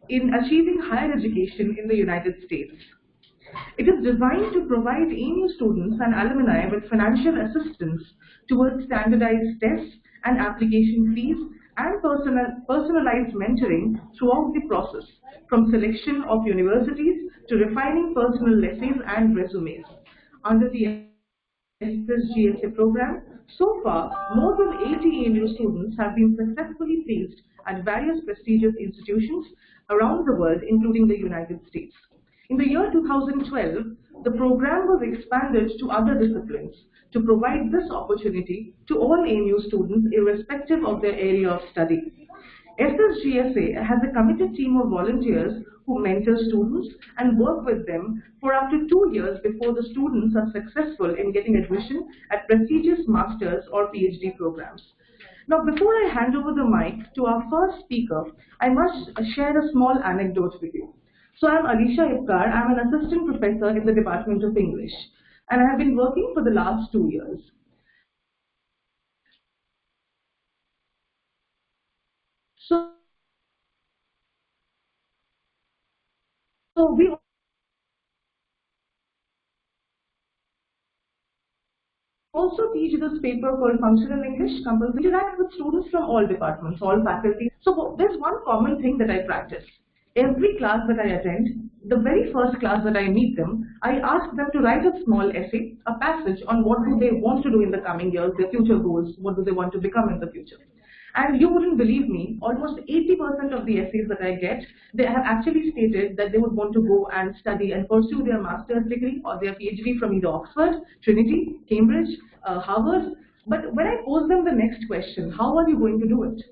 in achieving higher education in the United States. It is designed to provide AMU students and alumni with financial assistance towards standardized tests and application fees and personalized mentoring throughout the process, from selection of universities to refining personal essays and resumes. Under the SSGSA program, so far, more than 80 AMU students have been successfully placed at various prestigious institutions around the world, including the United States. In the year 2012, the program was expanded to other disciplines to provide this opportunity to all AMU students irrespective of their area of study. SSGSA has a committed team of volunteers who mentor students and work with them for up to 2 years before the students are successful in getting admission at prestigious master's or PhD programs. Now, before I hand over the mic to our first speaker, I must share a small anecdote with you. So I'm Alisha Ipkar. I'm an assistant professor in the Department of English, and I have been working for the last 2 years. So we also teach this paper called Functional English, compulsory, interact with students from all departments, all faculty. So there's one common thing that I practice. Every class that I attend, the very first class that I meet them, I ask them to write a small essay, a passage on what do they want to do in the coming years, their future goals, what do they want to become in the future. And you wouldn't believe me, almost 80% of the essays that I get, they have actually stated that they would want to go and study and pursue their master's degree or their PhD from either Oxford, Trinity, Cambridge, Harvard. But when I pose them the next question, how are you going to do it?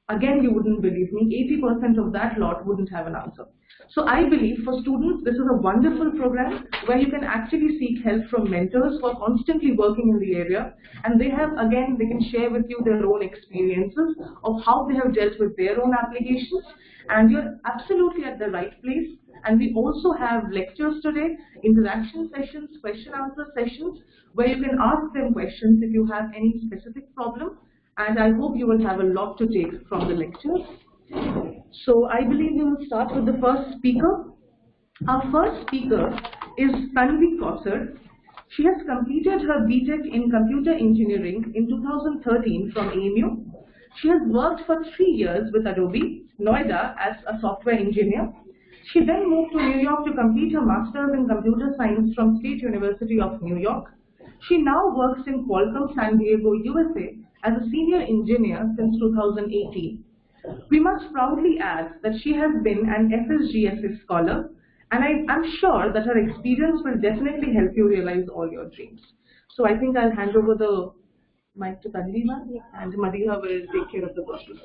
Again, you wouldn't believe me, 80% of that lot wouldn't have an answer. So I believe for students, this is a wonderful program where you can actually seek help from mentors who are constantly working in the area. And they have, again, they can share with you their own experiences of how they have dealt with their own applications. And you're absolutely at the right place. And we also have lectures today, interaction sessions, question answer sessions, where you can ask them questions if you have any specific problem. And I hope you will have a lot to take from the lectures. So I believe we will start with the first speaker. Our first speaker is Tanvi Kausar. She has completed her BTech in Computer Engineering in 2013 from AMU. She has worked for 3 years with Adobe, Noida, as a software engineer. She then moved to New York to complete her master's in computer science from State University of New York. She now works in Qualcomm, San Diego, USA, as a senior engineer since 2018. We must proudly add that she has been an SSGSA scholar, and I'm sure that her experience will definitely help you realize all your dreams. So I think I'll hand over the mic to Tanvi, and Madina will take care of the process.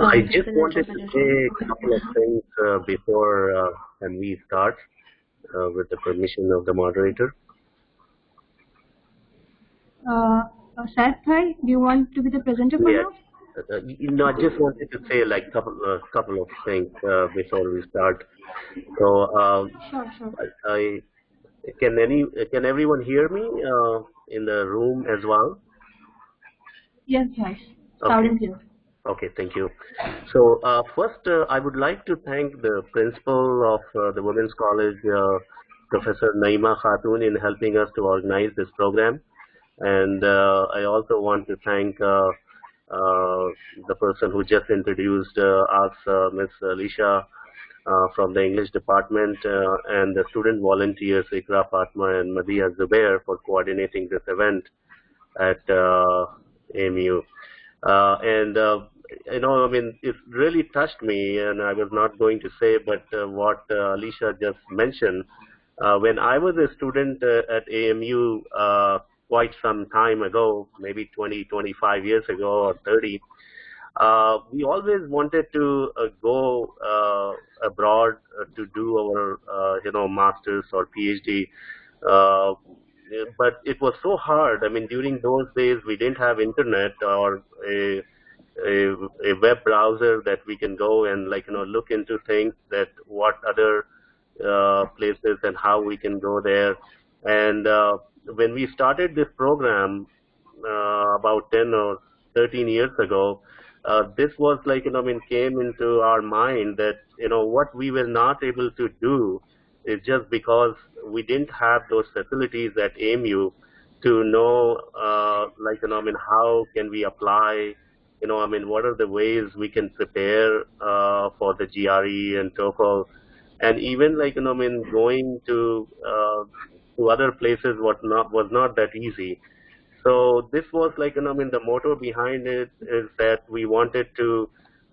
I just wanted to say a couple of things before Tanvi starts, with the permission of the moderator. Saif Bhai, do you want to be the presenter for now? No, I just wanted to say like couple of things before we start. So Sure. can everyone hear me in the room as well? Yes, Bhai. Loud and clear. Okay, thank you. So first, I would like to thank the principal of the Women's College, Professor Naima Khatun, in helping us to organize this program. And I also want to thank the person who just introduced us, Ms. Alisha from the English department, and the student volunteers, Ikra Fatma and Madia Zubair, for coordinating this event at AMU. You know, I mean, it really touched me, and I was not going to say, but what Alisha just mentioned, when I was a student at AMU quite some time ago, maybe 20, 25 years ago or 30, we always wanted to go abroad to do our, you know, master's or PhD. But it was so hard. I mean, during those days, we didn't have internet or a web browser that we can go and, like, you know, look into things, that what other places and how we can go there. And when we started this program about 10 or 13 years ago, this was like, came into our mind that, what we were not able to do is just because we didn't have those facilities at AMU to know, how can we apply, what are the ways we can prepare for the GRE and TOEFL, and even going to other places was not that easy. So this was the motto behind it is that we wanted to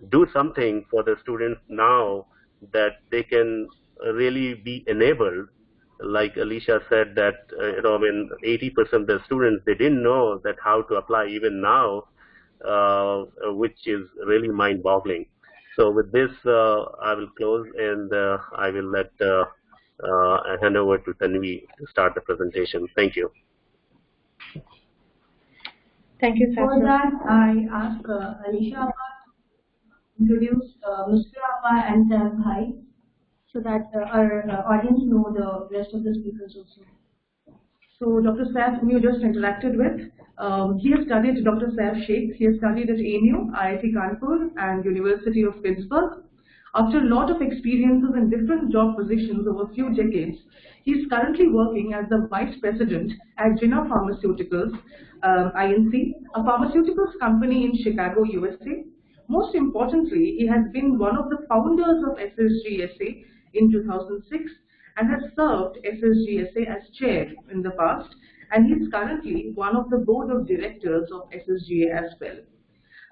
do something for the students now that they can really be enabled. Like Alicia said that, 80% of the students, they didn't know that how to apply even now, which is really mind-boggling. So with this, I will close, and I will let hand over to Tanvi to start the presentation. Thank you. Thank you, sir. For that, I ask Alisha Appa to introduce Mr. Appa and Saif Bhai, so that our audience know the rest of the speakers also. So Dr. Saif, whom you just interacted with, he has studied, Dr. Saif Sheikh, he has studied at AMU, IIT Kanpur and University of Pittsburgh. After a lot of experiences in different job positions over a few decades, he is currently working as the Vice President at Jinnah Pharmaceuticals, Inc., a pharmaceuticals company in Chicago, USA. Most importantly, he has been one of the founders of SSGSA in 2006 and has served SSGSA as chair in the past, and he is currently one of the board of directors of SSGA as well.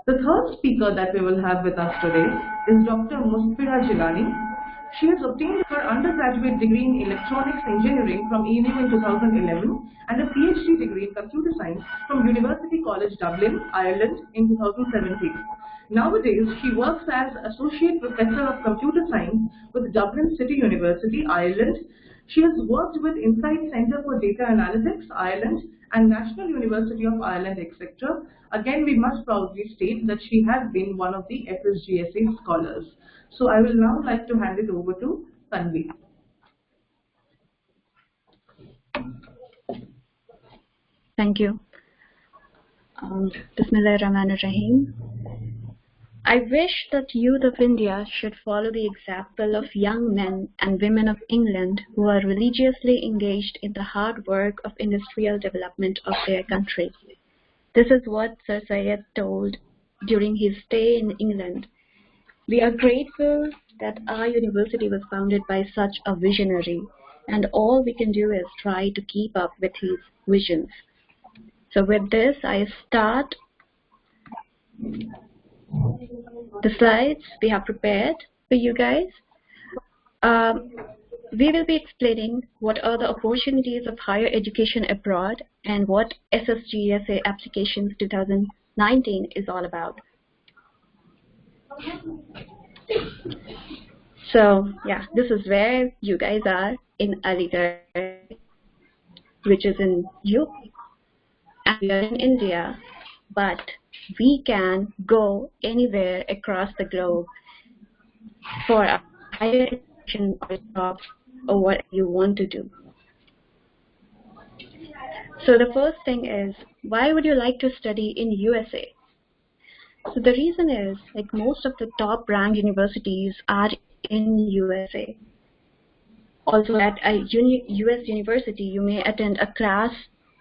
The third speaker that we will have with us today is Dr. Musfira Jilani. She has obtained her undergraduate degree in electronics engineering from AMU in 2011 and a PhD degree in computer science from University College Dublin, Ireland in 2017. Nowadays, she works as Associate Professor of Computer Science with Dublin City University, Ireland. She has worked with Insight Centre for Data Analytics, Ireland, and National University of Ireland, etc. Again, we must proudly state that she has been one of the SSGSA scholars. So I will now like to hand it over to Tanvi. Thank you. Bismillahirrahmanirrahim. I wish that youth of India should follow the example of young men and women of England who are religiously engaged in the hard work of industrial development of their country. This is what Sir Syed told during his stay in England. We are grateful that our university was founded by such a visionary, and all we can do is try to keep up with his visions. So with this, I start the slides we have prepared for you guys. We will be explaining what are the opportunities of higher education abroad and what SSGSA Applications 2019 is all about. So yeah, this is where you guys are in Aligarh, which is in UP, and we are in India, but we can go anywhere across the globe for a higher education or jobs or what you want to do. So the first thing is, why would you like to study in USA? So the reason is, like, most of the top ranked universities are in USA. Also at a US university, you may attend a class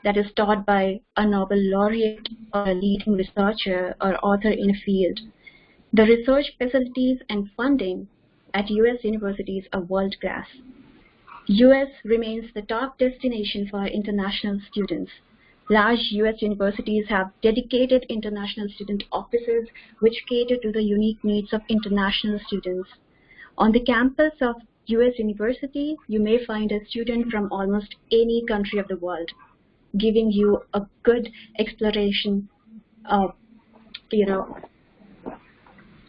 that is taught by a Nobel laureate or a leading researcher or author in a field. The research facilities and funding at US universities are world class. US remains the top destination for international students. Large US universities have dedicated international student offices which cater to the unique needs of international students. On the campus of US university, you may find a student from almost any country of the world, giving you a good exploration of,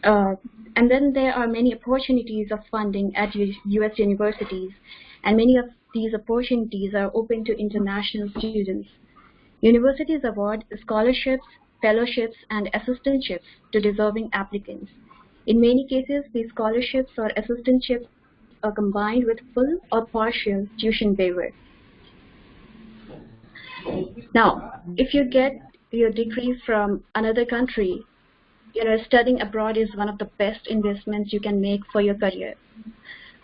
and then there are many opportunities of funding at US universities, and many of these opportunities are open to international students. Universities award scholarships, fellowships, and assistantships to deserving applicants. In many cases, these scholarships or assistantships are combined with full or partial tuition waiver. Now, if you get your degree from another country, studying abroad is one of the best investments you can make for your career.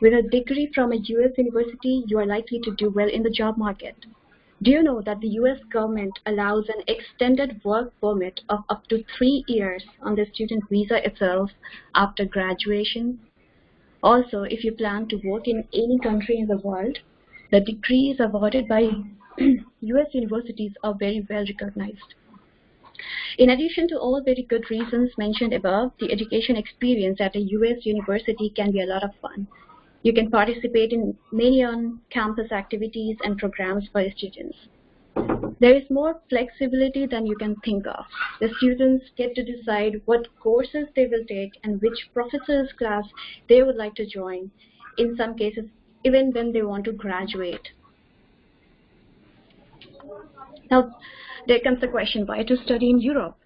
With a degree from a US university, you are likely to do well in the job market. Do you know that the US government allows an extended work permit of up to 3 years on the student visa itself after graduation? Also, if you plan to work in any country in the world, the degrees awarded by US universities are very well recognized. In addition to all very good reasons mentioned above, the education experience at a US university can be a lot of fun. You can participate in many on-campus activities and programs for students. There is more flexibility than you can think of. The students get to decide what courses they will take and which professor's class they would like to join, in some cases even when they want to graduate. Now, there comes the question, why to study in Europe?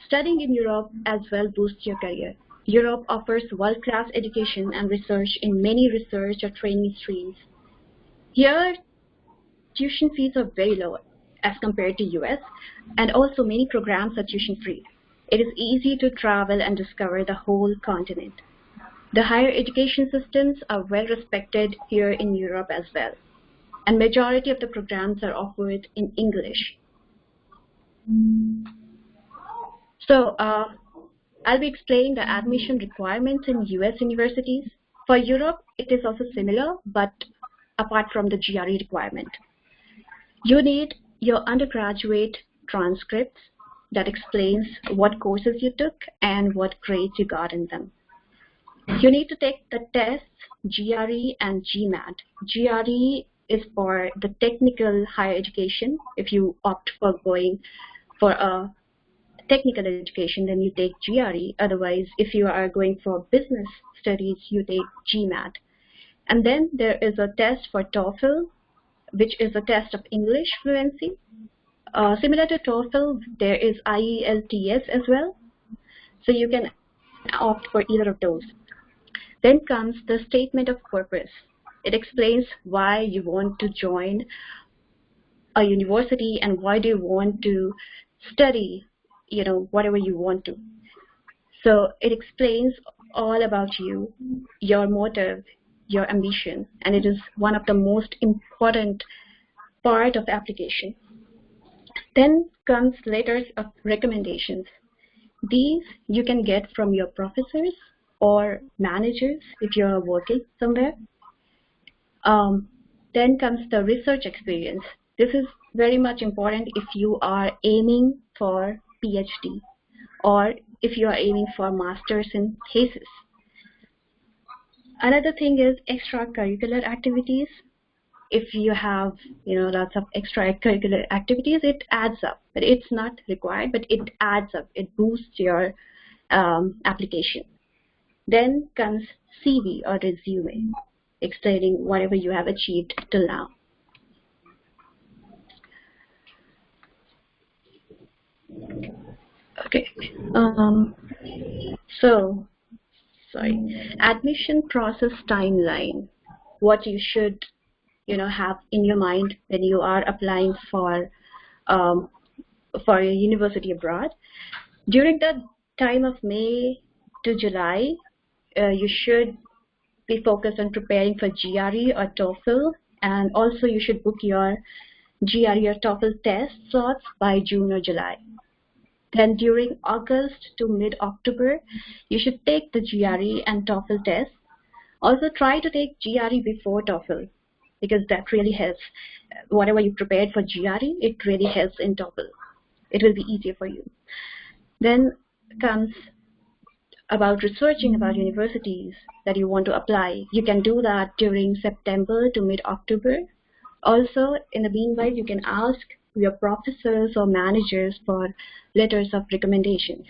Studying in Europe as well boosts your career. Europe offers world-class education and research in many research or training streams. Here, tuition fees are very low as compared to US, and also many programs are tuition-free. It is easy to travel and discover the whole continent. The higher education systems are well respected here in Europe as well, and majority of the programs are offered in English. So, I'll be explaining the admission requirements in US universities. For Europe, it is also similar, but apart from the GRE requirement. You need your undergraduate transcripts that explains what courses you took and what grades you got in them. You need to take the tests, GRE and GMAT. GRE is for the technical higher education. If you opt for going for a technical education, then you take GRE. Otherwise, if you are going for business studies, you take GMAT. And then there is a test for TOEFL, which is a test of English fluency. Similar to TOEFL, there is IELTS as well. So you can opt for either of those. Then comes the statement of purpose. It explains why you want to join a university and why do you want to study, whatever you want to. So it explains all about you, your motive, your ambition, and it is one of the most important part of the application. Then comes letters of recommendations. These you can get from your professors or managers if you're working somewhere. Then comes the research experience. This is very much important if you are aiming for PhD or if you are aiming for master's in thesis. Another thing is extracurricular activities. If you have lots of extracurricular activities, it adds up, but it's not required, but it adds up. It boosts your application. Then comes CV or resume, explaining whatever you have achieved till now. Okay. Admission process timeline. What you should have in your mind when you are applying for a university abroad. During the time of May to July, you should be focused on preparing for GRE or TOEFL, and also you should book your GRE or TOEFL test slots by June or July. Then during August to mid-October, you should take the GRE and TOEFL tests. Also try to take GRE before TOEFL, because that really helps. Whatever you prepared for GRE, it really helps in TOEFL. It will be easier for you. Then comes about researching about universities that you want to apply. You can do that during September to mid-October. Also, in the meanwhile, you can ask your professors or managers for letters of recommendations.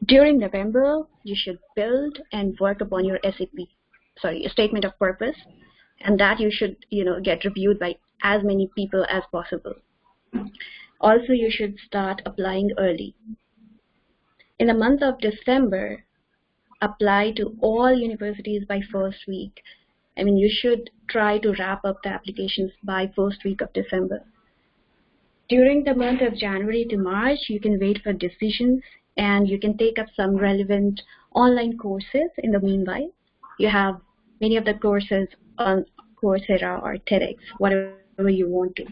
During November, you should build and work upon your statement of purpose, and that you should get reviewed by as many people as possible. Also, you should start applying early. In the month of December, apply to all universities by first week. You should try to wrap up the applications by first week of December. During the month of January to March, you can wait for decisions and you can take up some relevant online courses in the meanwhile. You have many of the courses on Coursera or TEDx, whatever you want to.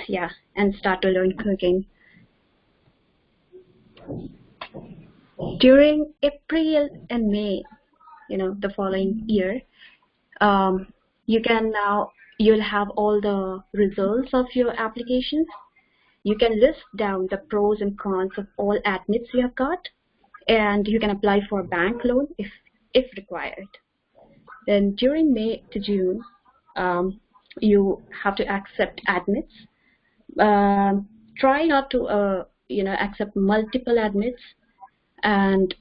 Yeah, and start to learn cooking. During April and May, the following year, you'll have all the results of your applications. You can list down the pros and cons of all admits you have got, and you can apply for a bank loan if required. Then during May to June, you have to accept admits. Try not to accept multiple admits, and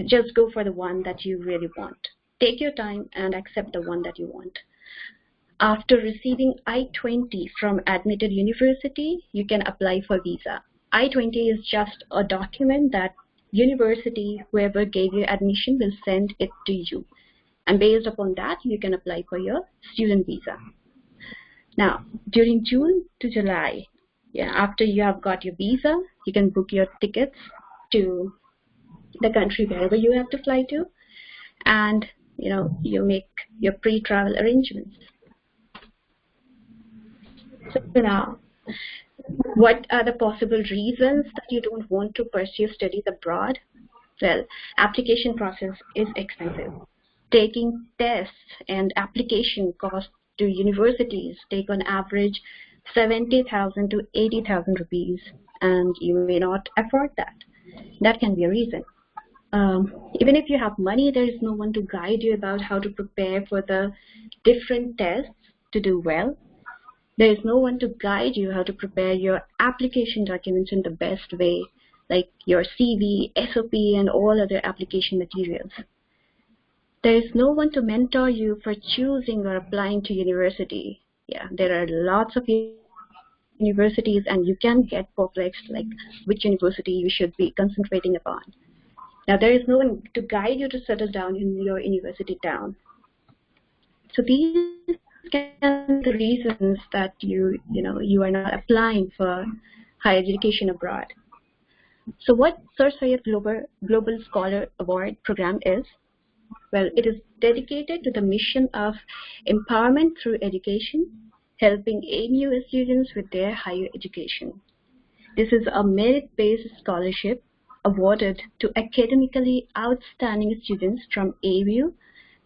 just go for the one that you really want. Take your time and accept the one that you want. After receiving I-20 from admitted university, you can apply for visa. I-20 is just a document that university, whoever gave you admission, will send it to you. And based upon that, you can apply for your student visa. Now, during June to July, after you have got your visa, you can book your tickets to the country wherever you have to fly to, and you make your pre-travel arrangements. So now, what are the possible reasons that you don't want to pursue studies abroad? Well, application process is expensive. Taking tests and application costs to universities take on average 70,000 to 80,000 rupees, and you may not afford that. That can be a reason. Even if you have money, there is no one to guide you about how to prepare for the different tests to do well. There is no one to guide you how to prepare your application documents in the best way, like your CV, SOP, and all other application materials. There is no one to mentor you for choosing or applying to university. There are lots of universities, and you can get perplexed like which university you should be concentrating upon. Now, there is no one to guide you to settle down in your university town. So these can be the reasons that you are not applying for higher education abroad. So what Sir Syed Global Scholar Award program is? Well, it is dedicated to the mission of empowerment through education, helping AMU students with their higher education. This is a merit-based scholarship awarded to academically outstanding students from AMU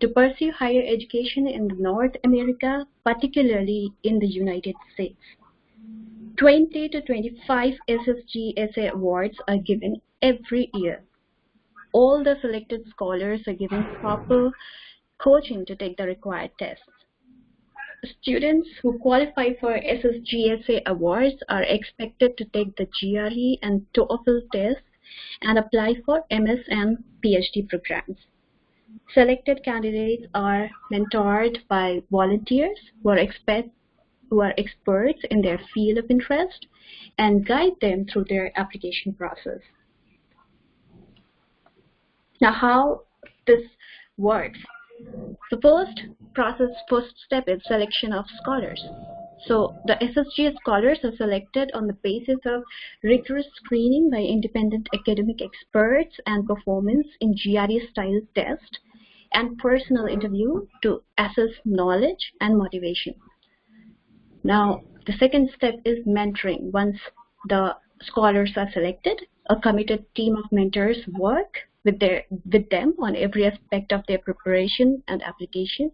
to pursue higher education in North America, particularly in the United States. 20 to 25 SSGSA awards are given every year. All the selected scholars are given proper coaching to take the required tests. Students who qualify for SSGSA awards are expected to take the GRE and TOEFL tests and apply for MS and PhD programs. Selected candidates are mentored by volunteers who are experts in their field of interest and guide them through their application process. Now, how this works? The first step is selection of scholars. So the SSGS scholars are selected on the basis of rigorous screening by independent academic experts and performance in GRE-style test and personal interview to assess knowledge and motivation. Now, the second step is mentoring. Once the scholars are selected, a committed team of mentors work with them on every aspect of their preparation and application.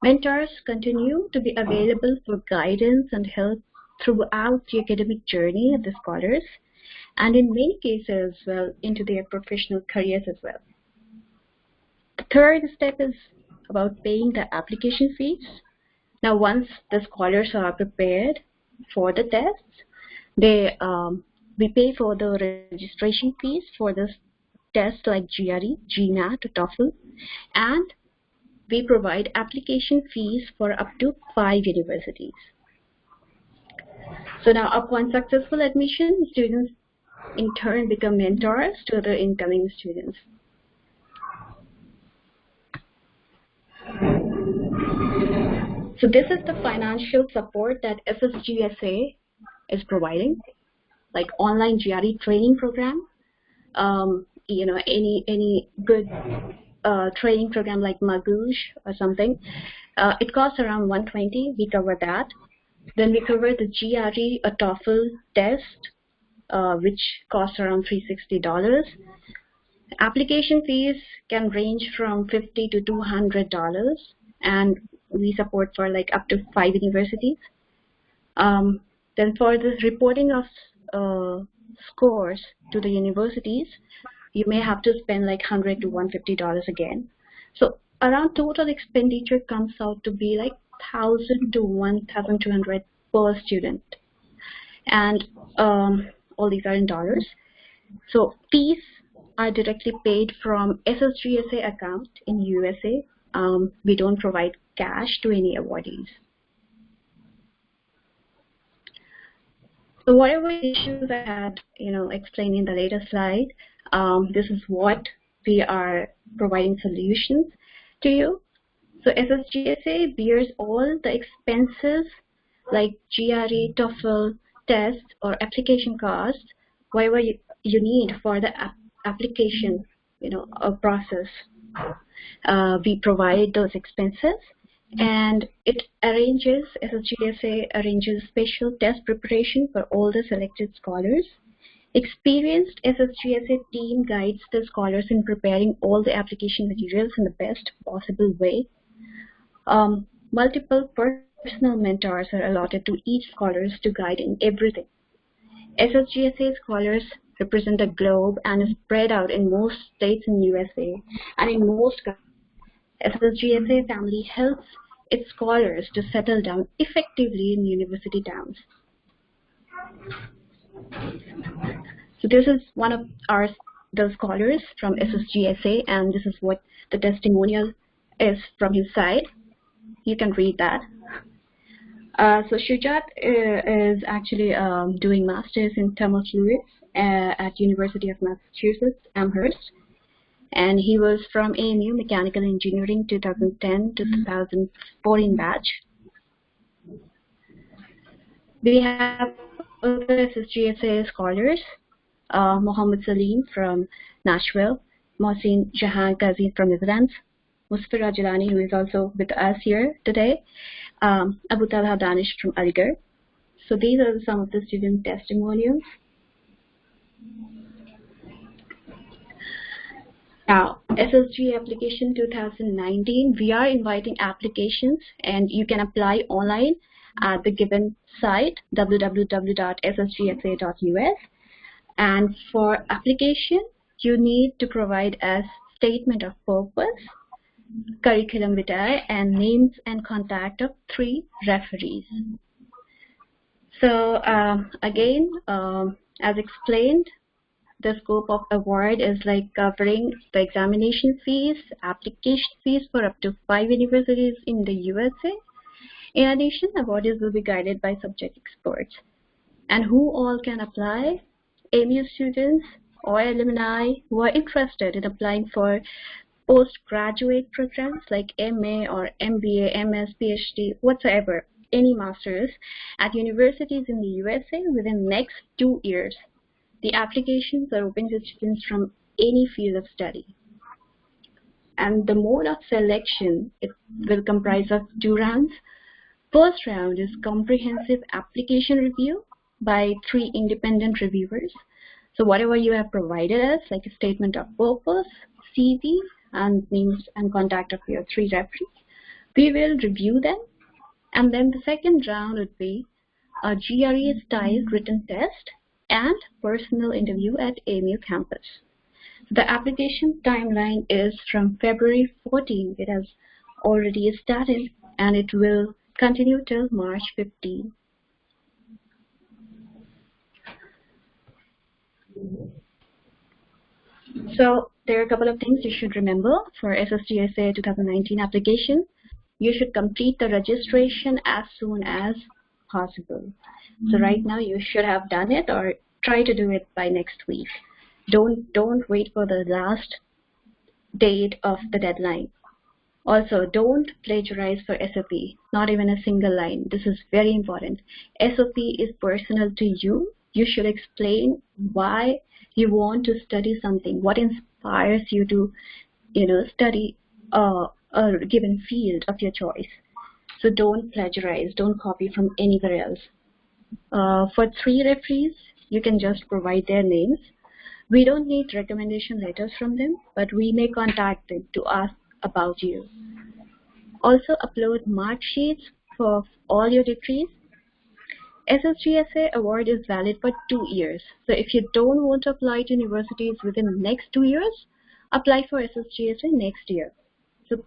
Mentors continue to be available for guidance and help throughout the academic journey of the scholars, and in many cases, well, into their professional careers as well. The third step is about paying the application fees. Now, once the scholars are prepared for the tests, we pay for the registration fees for the tests like GRE, GMAT, TOEFL, and we provide application fees for up to 5 universities. So now, upon successful admission, students in turn become mentors to the incoming students. So this is the financial support that SSGSA is providing, like online GRE training program. You know, any good training program like Magoosh or something. It costs around $120. We cover that. Then we cover the GRE a TOEFL test, which costs around $360. Application fees can range from $50 to $200, and we support for like up to 5 universities. Then for the reporting of scores to the universities, you may have to spend like $100 to $150 again. So around total expenditure comes out to be like $1,000 to $1,200 per student, and all these are in dollars. So fees are directly paid from SSGSA account in USA. We don't provide cash to any awardees. So whatever issues I had, you know, explained in the later slide, this is what we are providing solutions to you. So SSGSA bears all the expenses like GRE, TOEFL, test, or application costs, whatever you need for the application, you know, process. We provide those expenses, and SSGSA arranges special test preparation for all the selected scholars. Experienced SSGSA team guides the scholars in preparing all the application materials in the best possible way. Multiple personal mentors are allotted to each scholars to guide in everything. SSGSA scholars represent the globe and is spread out in most states in USA and in most countries. SSGSA family helps its scholars to settle down effectively in university towns. So this is one of the scholars from SSGSA, and this is what the testimonial is from his side. You can read that. So Shujat is actually doing masters in thermal fluids at University of Massachusetts, Amherst, and he was from AMU Mechanical Engineering 2010 to 2014 batch. We have other SSGSA scholars, Mohammed Salim from Nashville, Mohsin Jahan Qazi from Netherlands, Musfira Jalani, who is also with us here today, Abu Talha Danish from Aligarh. So these are some of the student testimonials. Now, SSG application 2019, we are inviting applications, and you can apply online at the given site, www.ssgsa.us. And for application, you need to provide a statement of purpose, curriculum vitae, and names and contact of 3 referees. So again, as explained, the scope of award is like covering the examination fees, application fees for up to 5 universities in the USA. In addition, awardees will be guided by subject experts. And who all can apply? AMU students or alumni who are interested in applying for postgraduate programs like MA or MBA, MS, PhD, whatsoever, any masters at universities in the USA within the next 2 years. The applications are open to students from any field of study. And the mode of selection, it will comprise of 2 rounds. First round is comprehensive application review by 3 independent reviewers. So whatever you have provided us, like a statement of purpose, CV, and names and contact of your 3 referees, we will review them. And then the second round would be a GRE style written test and personal interview at AMU campus. The application timeline is from February 14. It has already started, and it will continue till March 15. So there are a couple of things you should remember for SSGSA 2019 application. You should complete the registration as soon as possible. So right now you should have done it, or try to do it by next week. Don't wait for the last date of the deadline. Also, don't plagiarize for SOP, not even a single line. This is very important. SOP is personal to you. You should explain why you want to study something, what inspires you to, study a given field of your choice. So don't plagiarize, don't copy from anywhere else. For 3 referees, you can just provide their names. We don't need recommendation letters from them, but we may contact them to ask about you. Also upload mark sheets for all your degrees. SSGSA award is valid for 2 years. So if you don't want to apply to universities within the next 2 years, apply for SSGSA next year. So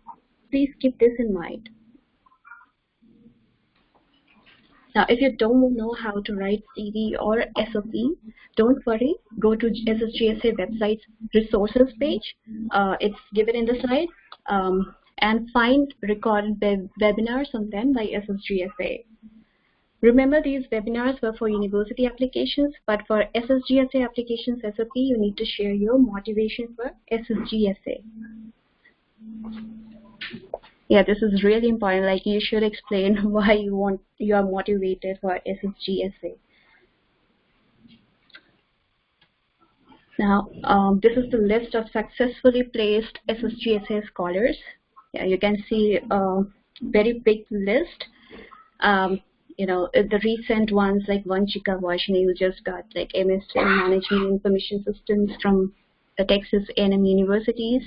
please keep this in mind. Now, if you don't know how to write CV or SOP, don't worry. Go to SSGSA website's resources page. It's given in the slide. And find recorded webinars on them by SSGSA. Remember, these webinars were for university applications, but for SSGSA applications SOP, you need to share your motivation for SSGSA. Yeah, this is really important. Like, you should explain why you are motivated for SSGSA. Now, this is the list of successfully placed SSGSA scholars. Yeah, you can see a very big list. The recent ones like Vanchika Vaishnavi, who just got like MS in Management Information Systems from the Texas A&M universities.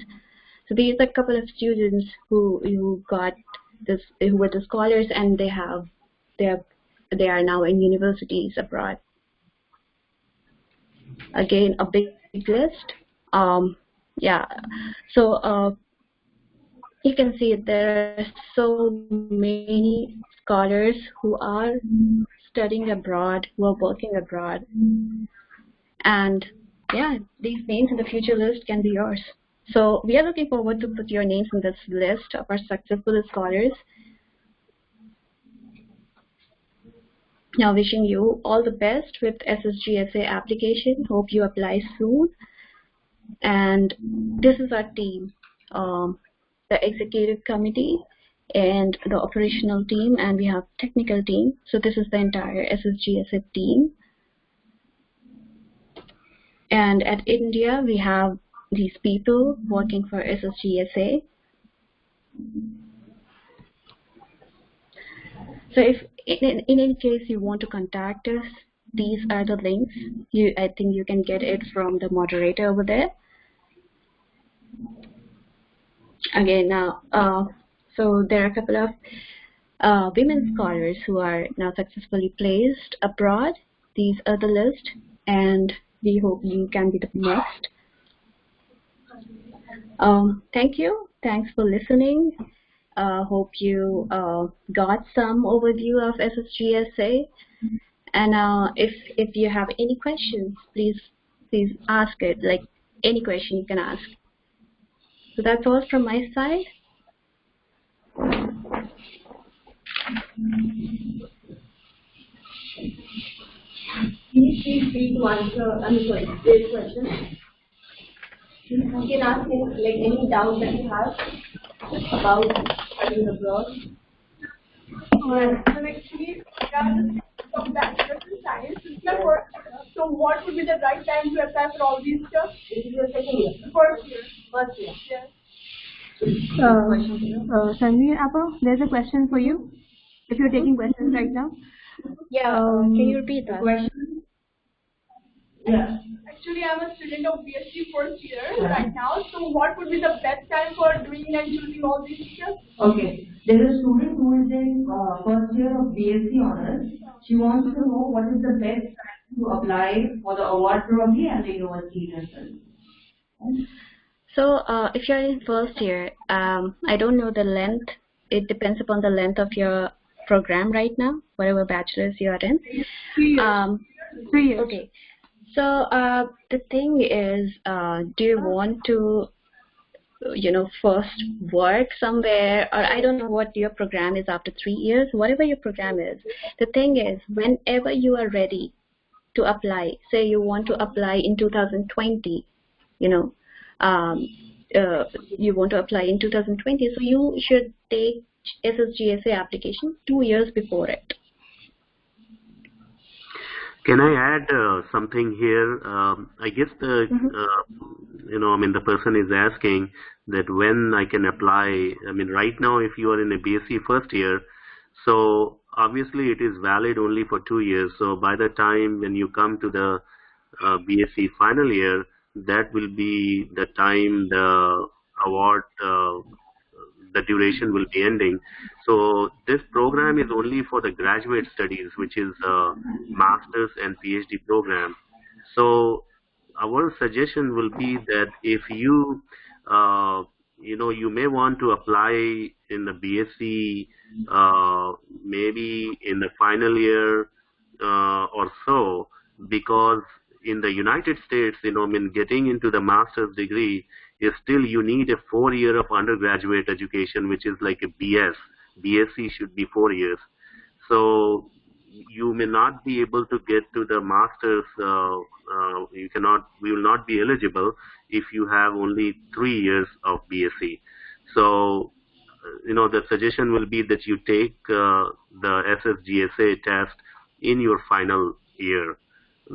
So these are a couple of students who got this, who were the scholars, and they are now in universities abroad. Again, a big list. Yeah. So you can see there are so many scholars who are studying abroad, who are working abroad. And yeah, these names in the future list can be yours. So we are looking forward to put your names in this list of our successful scholars. Now, wishing you all the best with SSGSA application. Hope you apply soon. And this is our team, the executive committee and the operational team, and we have technical team. So this is the entire SSGSA team. And at India, we have these people working for SSGSA. So if in any case you want to contact us, these are the links. I think you can get it from the moderator over there. Again, now, so there are a couple of women scholars who are now successfully placed abroad. These are the list, and we hope you can be the next. Thank you. Thanks for listening. Hope you got some overview of SSGSA. And if you have any questions, please ask it. Like, any question you can ask. So that's all from my side. Please feel free to answer this question. You can ask any doubt that you have about studying abroad. Actually, from bachelor's in science. So what would be the right time to apply for all these stuff? This is your second year. First year. Yes. Sanjay Appa, there's a question for you. If you're taking questions right now. Yeah. Can you repeat that? Question? Yeah. Actually, I'm a student of BSc first year right now. So what would be the best time for doing and choosing all these stuff? Okay. There is a student who is in first year of BSc honors. She wants to know what is the best time to apply for the award probably and the university result. So if you're in first year, I don't know the length. It depends upon the length of your program right now, whatever bachelor's you are in. 3 years. 3 years. Okay. So the thing is, do you want to, first work somewhere, or I don't know what your program is after 3 years, whatever your program is. The thing is, whenever you are ready to apply, say you want to apply in 2020, you want to apply in 2020, so you should take SSGSA application 2 years before it. Can I add something here? I guess the the person is asking that when I can apply. I mean, right now, if you are in a BSc first year, so obviously it is valid only for 2 years. So by the time when you come to the BSc final year, that will be the time the award, the duration will be ending. So this program is only for the graduate studies, which is master's and PhD program. So our suggestion will be that if you you may want to apply in the BSc maybe in the final year or so, because in the United States, getting into the master's degree is still you need a 4 year of undergraduate education, which is like a BS. BSc should be 4 years. So you may not be able to get to the master's. We will not be eligible if you have only 3 years of BSc. So the suggestion will be that you take the SSGSA test in your final year.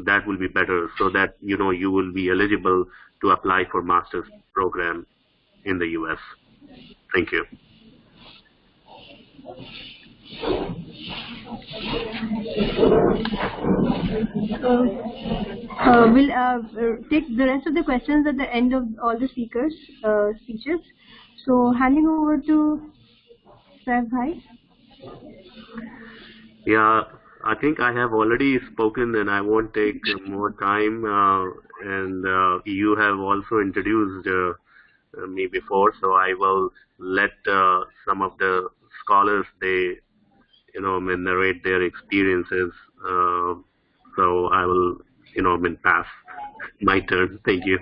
That will be better, so that you will be eligible to apply for master's program in the US. Thank you. We'll take the rest of the questions at the end of all the speakers' speeches. So handing over to Saif Bhai. Yeah, I think I have already spoken and I won't take more time. And you have also introduced me before, so I will let some of the scholars, they narrate their experiences. So I will pass my turn. Thank you.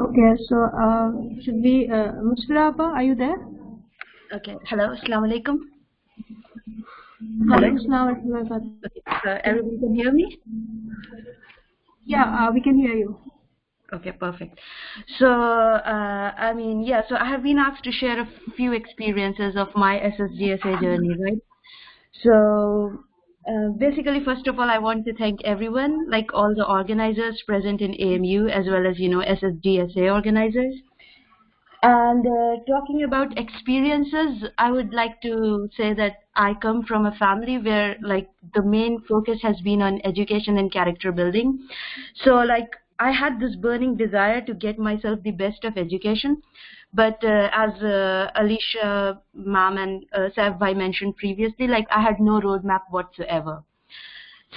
Okay, so should we, Mushkila Appa, are you there? Okay, hello, assalamu alaikum. Hello. Okay, so everyone can hear me? Yeah, we can hear you. Okay, perfect. So, so I have been asked to share a few experiences of my SSGSA journey, right? So, basically, first of all, I want to thank everyone, like all the organizers present in AMU, as well as, SSGSA organizers. And talking about experiences, I would like to say that I come from a family where, like, the main focus has been on education and character building. So, like, I had this burning desire to get myself the best of education. But as Alicia, ma'am, and Saif Bhai mentioned previously, like, I had no roadmap whatsoever.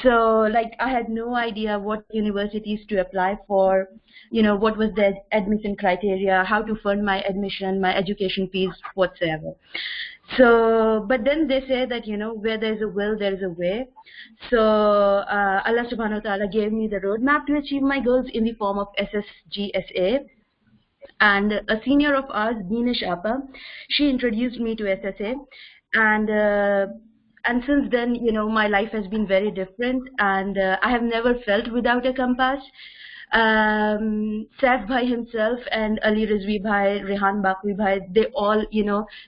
So, like, I had no idea what universities to apply for, what was the admission criteria, how to fund my admission, my education fees, whatsoever. So, but then they say that, where there's a will, there's a way. So, Allah subhanahu wa ta'ala gave me the roadmap to achieve my goals in the form of SSGSA. And a senior of ours, Dinesh Appa, she introduced me to SSA. And since then, my life has been very different, and I have never felt without a compass. Saif Bhai himself and Ali Rizvi Bhai, Rehan Bakwi Bhai, they all,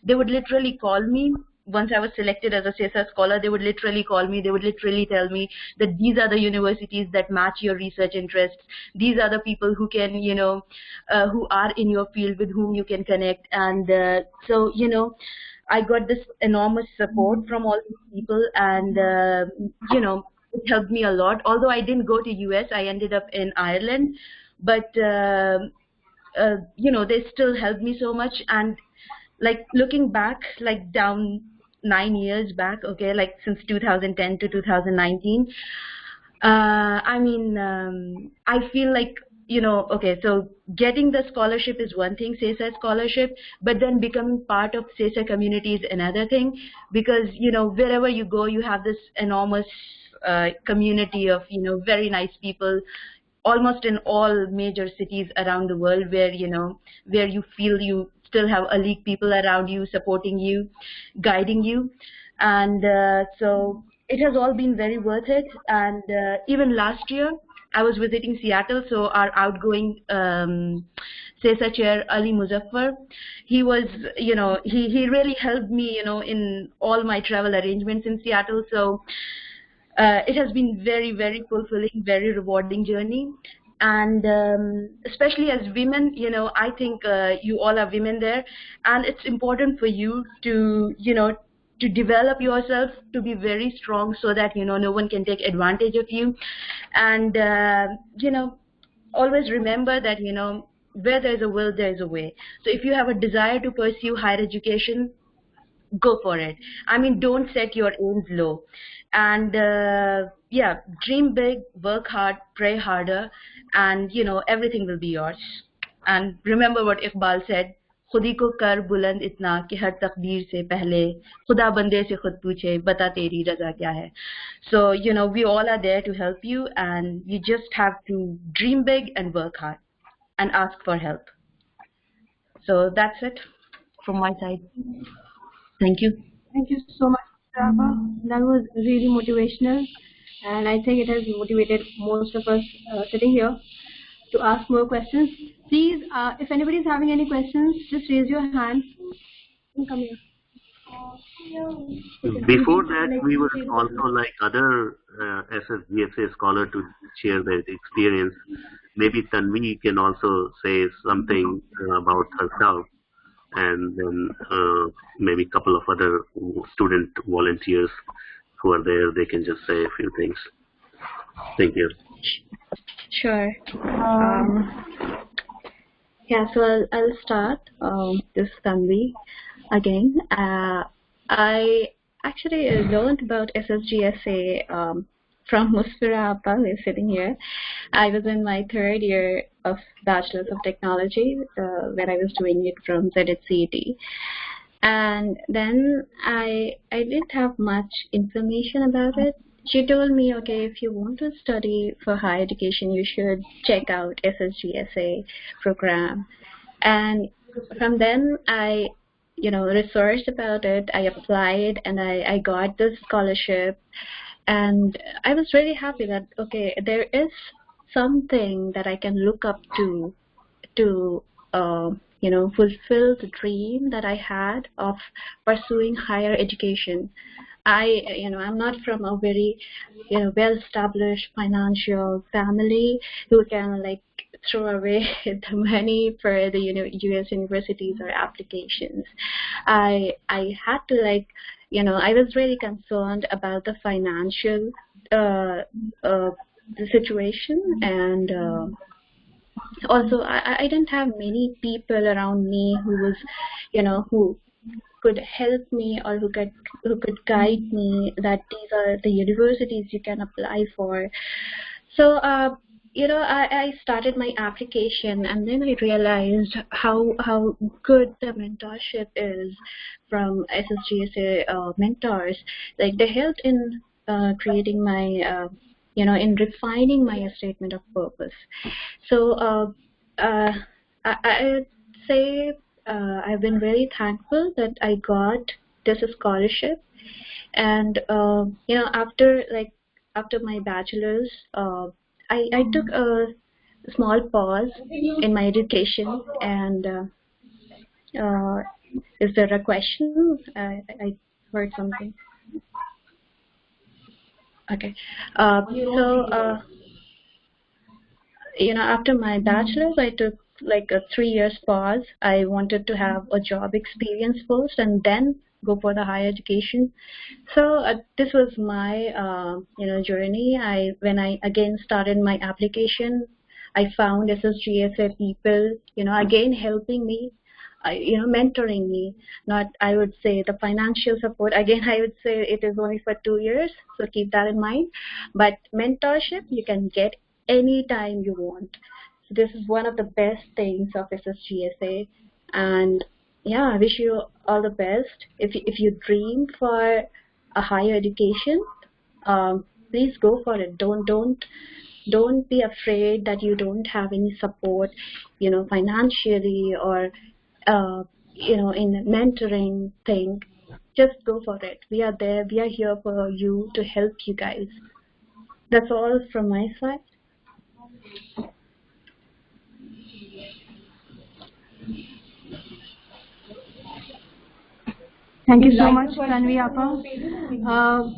they would literally call me. Once I was selected as a Ssgss scholar, they would literally call me. They would literally tell me that these are the universities that match your research interests. These are the people who can, who are in your field with whom you can connect. And so, I got this enormous support from all these people, and it helped me a lot. Although I didn't go to US, I ended up in Ireland, but they still helped me so much. And like looking back, like down 9 years back, okay, like since 2010 to 2019, I feel like, okay, so getting the scholarship is one thing, Ssgss scholarship, but then becoming part of Ssgss community is another thing, because, wherever you go, you have this enormous community of, very nice people, almost in all major cities around the world, where, where you feel you still have elite people around you, supporting you, guiding you. And so it has all been very worth it. And even last year, I was visiting Seattle, so our outgoing SSGSA chair, Ali Muzaffar, he was, he really helped me, in all my travel arrangements in Seattle. So it has been very, very fulfilling, very rewarding journey. And especially as women, I think you all are women there, and it's important for you to, to develop yourself to be very strong, so that no one can take advantage of you. And always remember that where there's a will, there's a way. So if you have a desire to pursue higher education, go for it. I mean, don't set your aims low. And yeah, dream big, work hard, pray harder, and everything will be yours. And remember what Iqbal said, खुदी को कर बुलंद इतना कि हर तकदीर से पहले खुदा बंदे से खुद पूछे बता तेरी रजा क्या है. So we all are there to help you, and you just have to dream big and work hard and ask for help. So that's it from my side. Thank you. Thank you so much, Rafa. That was really motivational, and I think it has motivated most of us sitting here to ask more questions. Please, if anybody is having any questions, just raise your hand. Come here. Before that, we would also like other SSGSA scholar to share their experience. Maybe Tanvi can also say something about herself, and then maybe a couple of other student volunteers who are there, they can just say a few things. Thank you. Sure. Yeah, so I'll start. This is Tanvi again. I actually learned about SSGSA from Musfira Appa, who is sitting here. I was in my 3rd year of Bachelor's of Technology, where I was doing it from ZHCET. And then I didn't have much information about it. She told me, okay, if you want to study for higher education, you should check out SSGSA program. And from then I researched about it, I applied, and I got this scholarship. And I was really happy that, okay, there is something that I can look up to fulfill the dream that I had of pursuing higher education. I'm not from a very, well-established financial family who can throw away the money for the U.S. universities or applications. I had to I was really concerned about the financial the situation, and also I didn't have many people around me who was who could help me, or who could guide me that these are the universities you can apply for. So I started my application, and then I realized how good the mentorship is from SSGSA mentors. They helped in creating my in refining my statement of purpose. So I would say I've been really thankful that I got this scholarship. And after my bachelor's, I took a small pause in my education. And is there a question? I heard something. Okay. After my bachelor's, I took a 3 years pause. I wanted to have a job experience first, and then go for the higher education. So this was my journey. When I again started my application, I found SSGSA people again helping me, mentoring me. Not, I would say, the financial support, again I would say it is only for 2 years, so keep that in mind. But mentorship you can get anytime you want. So this is one of the best things of SSGSA. And yeah, I wish you all the best. If you dream for a higher education, please go for it. Don't be afraid that you don't have any support, financially, or in mentoring thing. just go for it. We are there. We are here for you to help you guys. That's all from my side. Thank you so much, Tanvi Appa.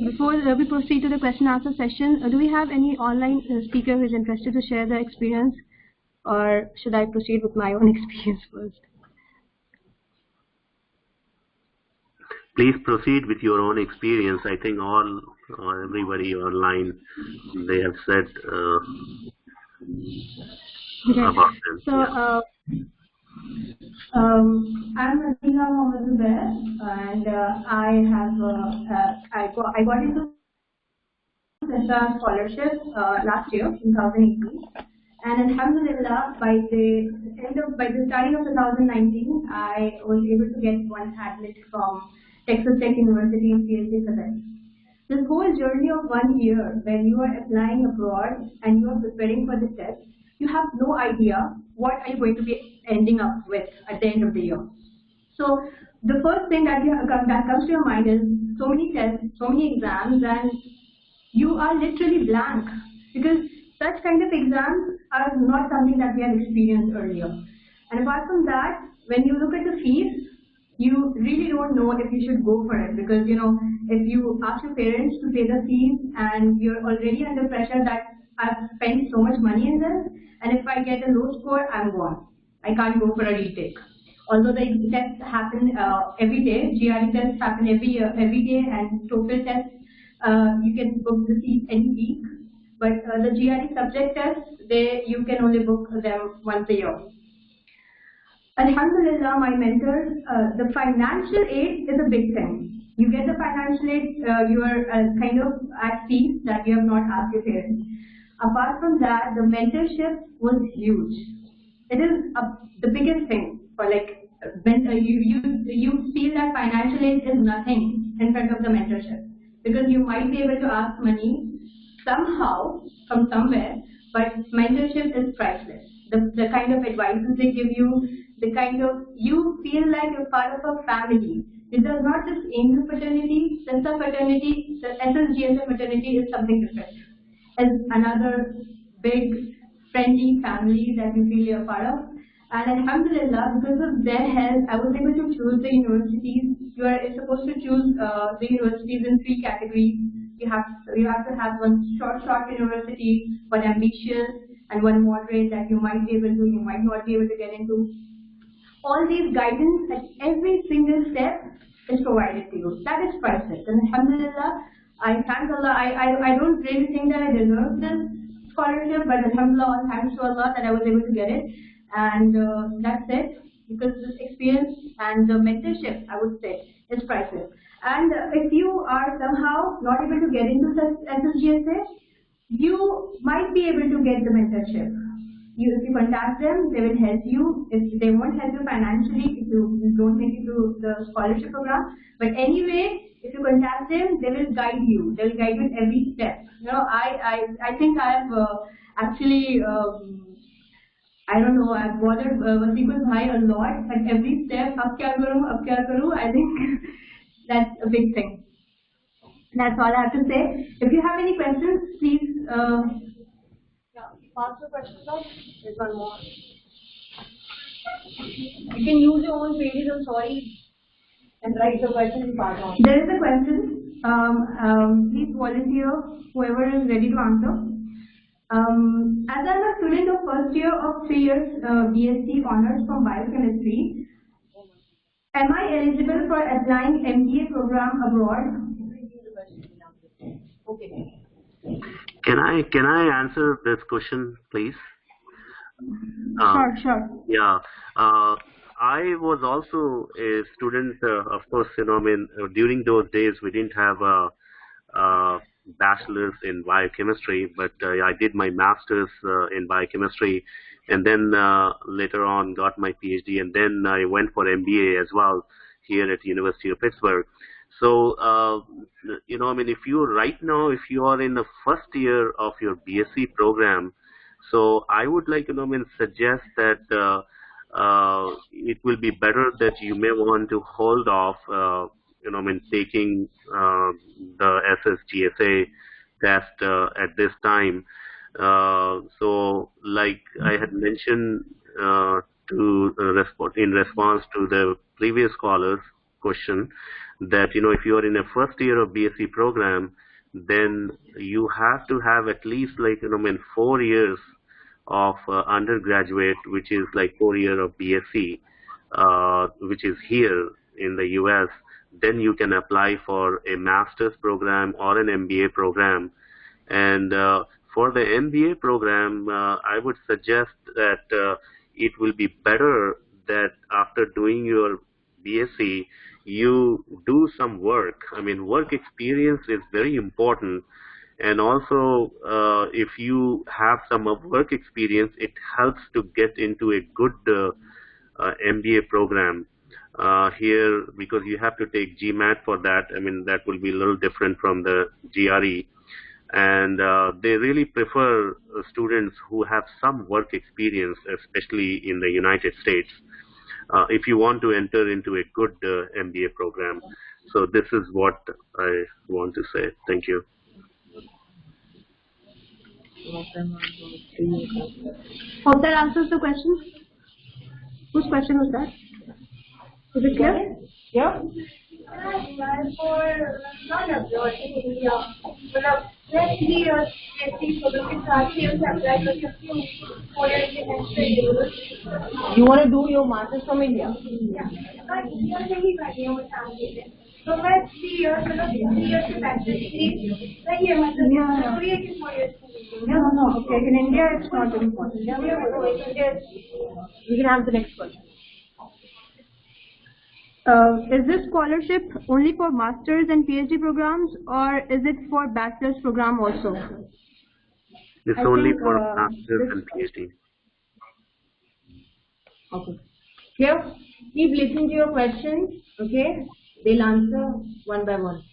Before we proceed to the question answer session, do we have any online speaker who is interested to share their experience, or should I proceed with my own experience first? Please proceed with your own experience. I think everybody online, they have said about them. So, I'm Razina Mohammed Zubair, and I got into SSGSA scholarship last year, 2018, and Alhamdulillah, by the starting of 2019, I was able to get one admit from Texas Tech University in PhD Quebec. This whole journey of 1 year, when you are applying abroad and you are preparing for the test, you have no idea what are you going to be ending up with at the end of the year. So the first thing that comes to your mind is so many tests, so many exams, and you are literally blank, because such kind of exams are not something that we have experienced earlier. And apart from that, when you look at the fees, you really don't know if you should go for it, because if you ask your parents to pay the fees and you're already under pressure that I've spent so much money in this, and if I get a low score, I'm gone. I can't go for a retake. Although the tests happen every day, GRE tests happen every day, and TOEFL tests, you can book the seat any week. But the GRE subject tests, you can only book them once a year. Alhamdulillah, my mentors, the financial aid is a big thing. You get the financial aid, you are kind of at peace that you have not asked your parents. Apart from that, the mentorship was huge. It is the biggest thing for when you feel that financial aid is nothing in front of the mentorship, because you might be able to ask money somehow from somewhere, but mentorship is priceless. The kind of advices they give you, the kind of, you feel like you're part of a family. It does not just AMU fraternity, SSGSA fraternity, the SSGSA fraternity is something different. It's another big friendly family that you feel you're part of. And Alhamdulillah, because of their help, I was able to choose the universities. You are supposed to choose the universities in 3 categories. You have to have one short university, one ambitious, and one moderate that you might be able to, you might not be able to get into. All these guidance at every single step is provided to you. That is priceless. And Alhamdulillah, I thank Allah. I don't really think that I deserve this scholarship, but Alhamdulillah, all thanks to Allah that I was able to get it. And that's it, because this experience and the mentorship, I would say, is priceless. And if you are somehow not able to get into SSGSA, you might be able to get the mentorship. If you contact them, they will help you. If they won't help you financially, if you don't make it to the scholarship program. But anyway, if you contact them, they will guide you. They will guide you in every step. I think I have actually, I don't know, I've bothered Wasiqul Bhai a lot at every step. Ab kya karu? I think that's a big thing. That's all I have to say. If you have any questions, please. Ask the question, sir. There's one more. You can use your own pages, I'm sorry, and write the question and pass on. There is a question. Please volunteer, whoever is ready to answer. As I'm a student of first year of 3 years BSc Honours from Biochemistry, am I eligible for applying MBA program abroad? Okay. Can I answer this question, please? Sure. Yeah. I was also a student, of course, during those days we didn't have a bachelor's in biochemistry, but I did my master's in biochemistry, and then later on got my PhD, and then I went for MBA as well here at University of Pittsburgh. So, if you right now, if you are in the first year of your BSc program, so I would suggest that it will be better that you may want to hold off taking the SSGSA test at this time. So, like I had mentioned in response to the previous caller's question, that if you are in a first year of BSc program, then you have to have at least 4 years of undergraduate, which is like 4 years of BSc, which is here in the US. Then you can apply for a master's program or an MBA program. And for the MBA program, I would suggest that it will be better that after doing your BSc, you do some work. I mean, work experience is very important. And also, if you have some work experience, it helps to get into a good MBA program here, because you have to take GMAT for that. I mean, that will be a little different from the GRE. And they really prefer students who have some work experience, especially in the United States, if you want to enter into a good MBA program. So this is what I want to say. Thank you. Hope that answers the question. Whose question was that? Is it clear? Yeah. For not abroad in India, but let's see your PhD program is applied for your university. You want to do your masters from India? Yeah. But you're really writing with family. So let's see your 3 years of bachelor's degree. Like your master's degree is 4 years. No. Okay. In India, it's not important. Yeah. We can have the next question. Is this scholarship only for masters and PhD programs, or is it for bachelor's program also? It's only for masters and PhD. Okay. Here, keep listening to your questions. Okay, they'll answer one by one.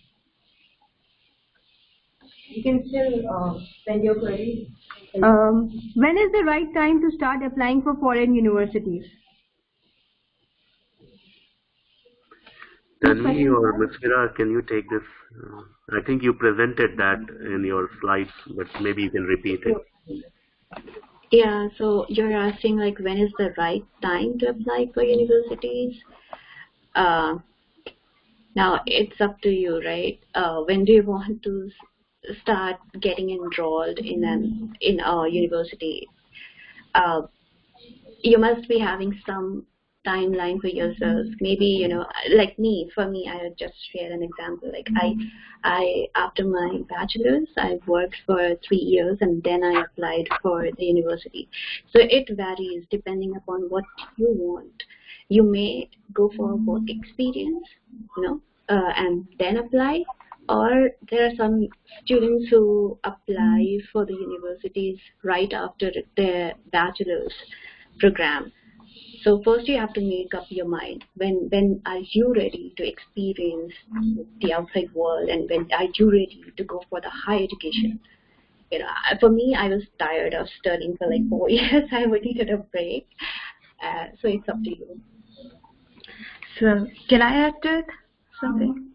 You can still send your queries. When is the right time to start applying for foreign universities? Tanvi or Musfira, can you take this? I think you presented that in your slides, but maybe you can repeat it. Yeah, so you're asking like when is the right time to apply for universities? Now it's up to you, right? When do you want to start getting enrolled in a university? You must be having some timeline for yourself. Maybe, like me, for me, I would just share an example. Like I after my bachelor's, I worked for 3 years and then I applied for the university. So it varies depending upon what you want. You may go for work experience, and then apply, or there are some students who apply for the universities right after their bachelor's program. So first you have to make up your mind. When are you ready to experience the outside world, and when are you ready to go for the higher education? For me, I was tired of studying for like 4 years. I would needed a break. So it's up to you. So can I add to it something?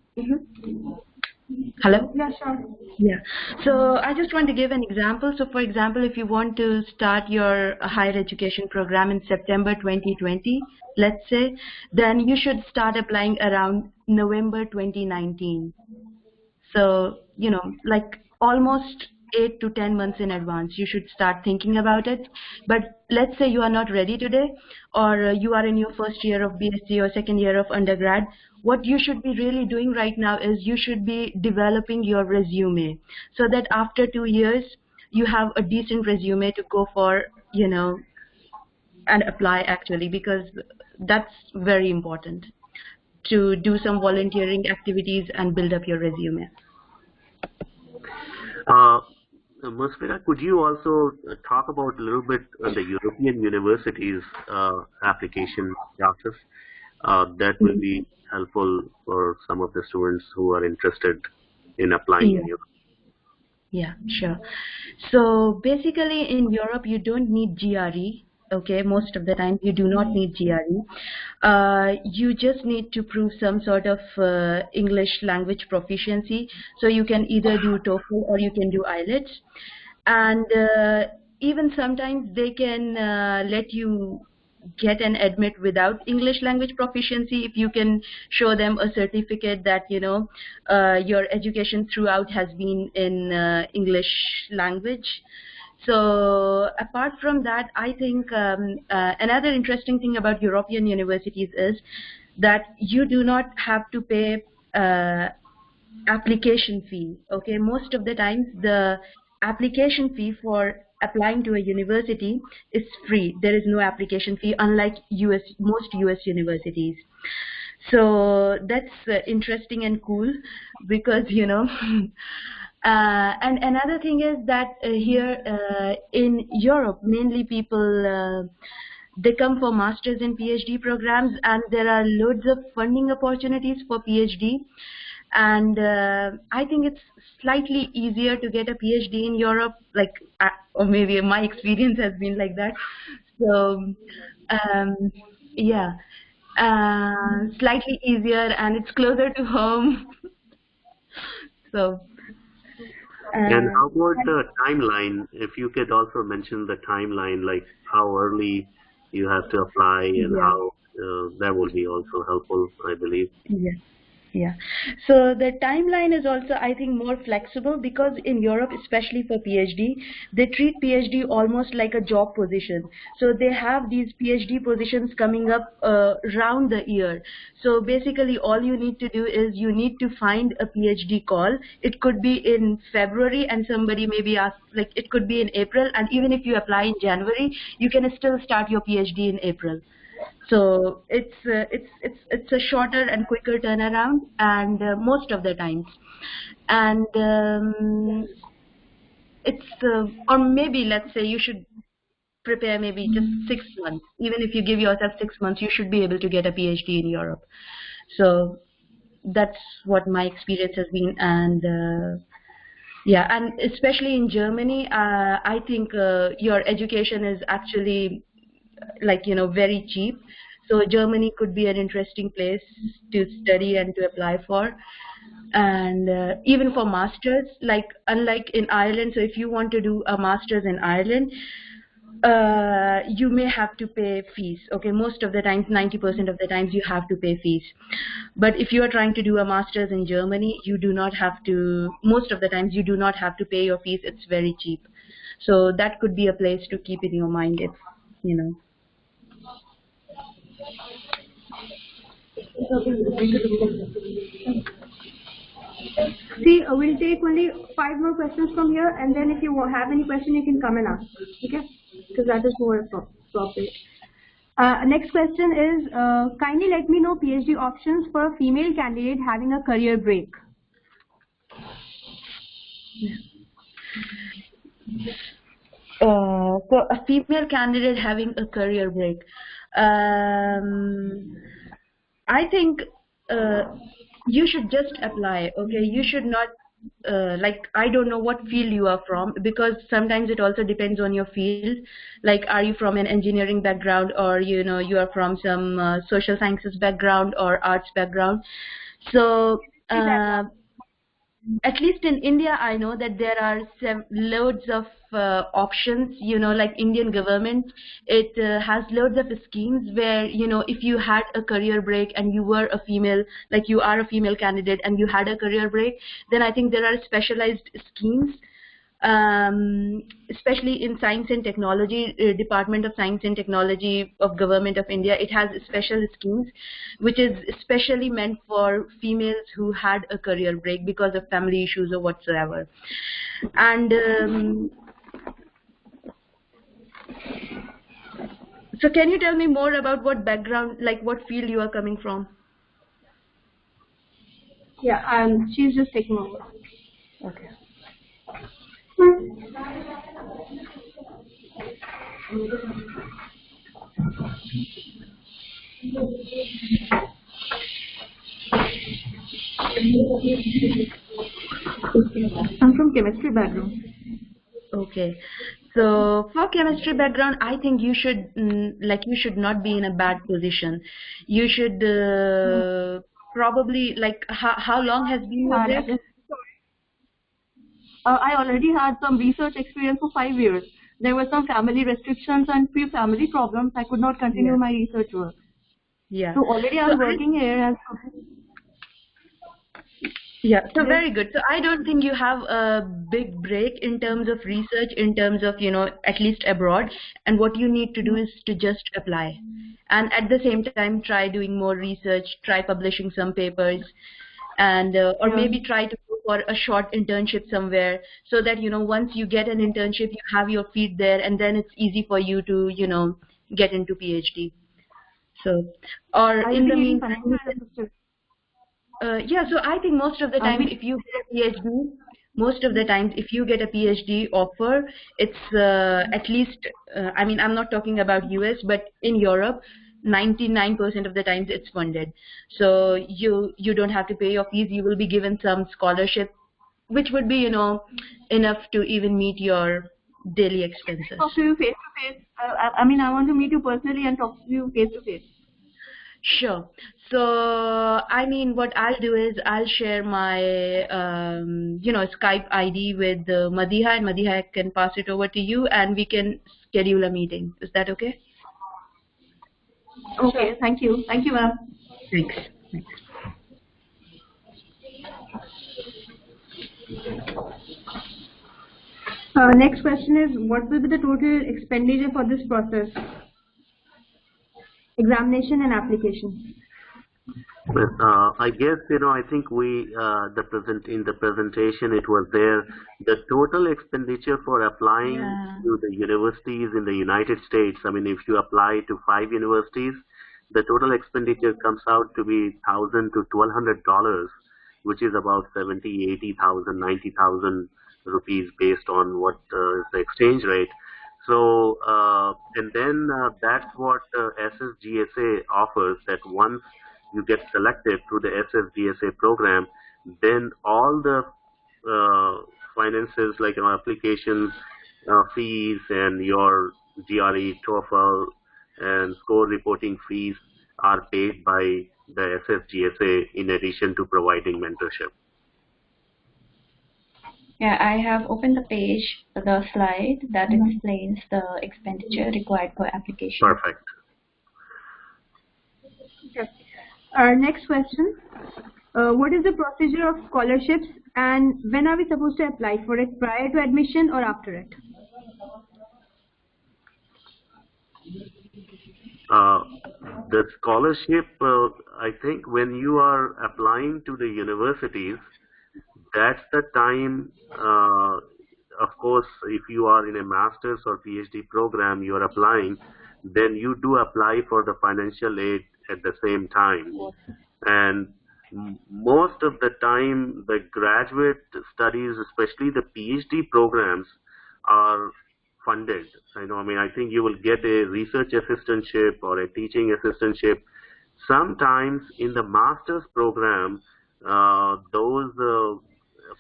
Hello? Yeah, sure. Yeah. So I just want to give an example. So for example, if you want to start your higher education program in September 2020, let's say, then you should start applying around November 2019. So, like almost 8 to 10 months in advance, you should start thinking about it. But let's say you are not ready today, or you are in your first year of BSc or second year of undergrad. What you should be really doing right now is you should be developing your resume, so that after 2 years you have a decent resume to go for, and apply actually, because that's very important to do some volunteering activities and build up your resume. Musfira, could you also talk about a little bit on the European universities application process? That will be helpful for some of the students who are interested in applying in Europe. Yeah, sure. So basically in Europe, you don't need GRE Okay, most of the time you do not need GRE. You just need to prove some sort of English language proficiency. So you can either do TOEFL or you can do IELTS. And even sometimes they can let you get an admit without English language proficiency if you can show them a certificate that your education throughout has been in English language. So apart from that, I think another interesting thing about European universities is that you do not have to pay application fee. Okay, most of the times the application fee for applying to a university is free. There is no application fee, unlike most US universities. So that's interesting and cool because and another thing is that here in Europe, mainly people they come for masters and PhD programs, and there are loads of funding opportunities for PhD. And I think it's slightly easier to get a PhD in Europe, like, or maybe my experience has been like that. So yeah, slightly easier, and it's closer to home. So. And how about the timeline? If you could also mention the timeline, like how early you have to apply and how that will be also helpful, I believe. Yes. Yeah, so the timeline is also, I think, more flexible because in Europe, especially for PhD, they treat PhD almost like a job position. So they have these PhD positions coming up round the year. So basically all you need to do is you need to find a PhD call. It could be in February and somebody maybe asks, like it could be in April, and even if you apply in January, you can still start your PhD in April. So it's a shorter and quicker turnaround, and most of the times, and it's or maybe let's say you should prepare maybe just 6 months. Even if you give yourself 6 months, you should be able to get a PhD in Europe. So that's what my experience has been, and yeah, and especially in Germany, I think your education is actually very cheap. So Germany could be an interesting place to study and to apply for. And even for masters, like unlike in Ireland, so if you want to do a master's in Ireland, you may have to pay fees. Okay, most of the times, 90% of the times you have to pay fees. But if you are trying to do a master's in Germany, you do not have to, most of the times you do not have to pay your fees. It's very cheap. So that could be a place to keep in your mind if, See, we'll take only 5 more questions from here, and then if you have any question, you can come and ask. Okay? Because that is more appropriate. Next question is, kindly let me know PhD options for a female candidate having a career break. So a female candidate having a career break. I think you should just apply. Okay, you should not I don't know what field you are from, because sometimes it also depends on your field. Like, are you from an engineering background, or you are from some social sciences background or arts background. So at least in India, I know that there are loads of options, like Indian government, it has loads of schemes where, if you had a career break and you were a female, like you are a female candidate and you had a career break, then I think there are specialized schemes, especially in Science and Technology, Department of Science and Technology of Government of India. It has special schemes which is especially meant for females who had a career break because of family issues or whatsoever. And so can you tell me more about what background, like what field you are coming from? Yeah, she's just taking over. Okay. I'm from chemistry background. Okay. So for chemistry background, I think you should you should not be in a bad position. You should probably like how long has been your break? I already had some research experience for 5 years. There were some family restrictions and few family problems. I could not continue my research work. Yeah. So already I'm working here as. Yeah, so very good. So I don't think you have a big break in terms of research, in terms of, at least abroad. And what you need to do is to just apply. And at the same time, try doing more research, try publishing some papers, and or maybe try to go for a short internship somewhere so that, once you get an internship, you have your feet there, and then it's easy for you to, get into PhD. So, or in the meantime, yeah, so I think most of the time if you get a PhD, most of the times if you get a PhD offer, it's at least, I mean, I'm not talking about US, but in Europe, 99% of the times it's funded. So you don't have to pay your fees. You will be given some scholarship, which would be, enough to even meet your daily expenses. Talk to you face to face. I mean, I want to meet you personally and talk to you face to face. Sure. So, I mean, what I'll do is I'll share my, Skype ID with Madiha, and Madiha can pass it over to you, and we can schedule a meeting. Is that okay? Okay. Thank you. Thank you, ma'am. Thanks. Next question is, what will be the total expenditure for this process? Examination and application. I guess, I think in the presentation it was there, the total expenditure for applying to the universities in the United States. I mean, if you apply to 5 universities, the total expenditure comes out to be $1,000 to $1,200, which is about 70, 80,000, 90,000 rupees based on what is the exchange rate. So, and then that's what SSGSA offers, that once you get selected through the SSGSA program, then all the finances like application fees and your GRE, TOEFL, and score reporting fees are paid by the SSGSA in addition to providing mentorship. Yeah, I have opened the page, the slide that explains the expenditure required per application. Perfect. Okay. Our next question, what is the procedure of scholarships and when are we supposed to apply for it, prior to admission or after it? The scholarship, I think when you are applying to the universities, that's the time, of course, if you are in a master's or PhD program, you are applying, then you do apply for the financial aid at the same time. And most of the time, the graduate studies, especially the PhD programs, are funded. I mean, I think you will get a research assistantship or a teaching assistantship. Sometimes in the master's program, those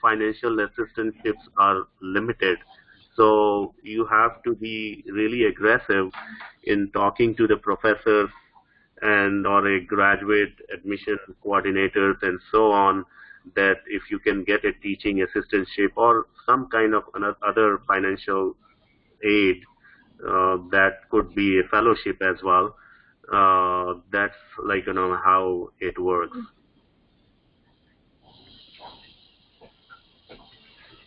financial assistantships are limited. So you have to be really aggressive in talking to the professors and or a graduate admission coordinators and so on, that if you can get a teaching assistantship or some kind of other financial aid, that could be a fellowship as well. That's like how it works.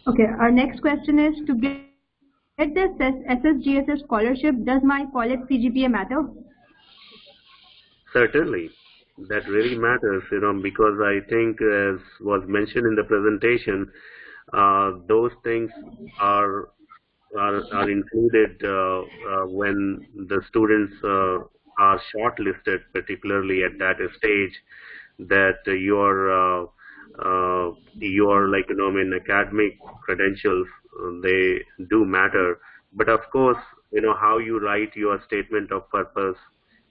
Okay, our next question is, to get the SSGSA scholarship, does my college CGPA matter? Certainly, that really matters, because I think, as was mentioned in the presentation, those things are included when the students are shortlisted, particularly at that stage, that your like academic credentials, they do matter. But of course, how you write your statement of purpose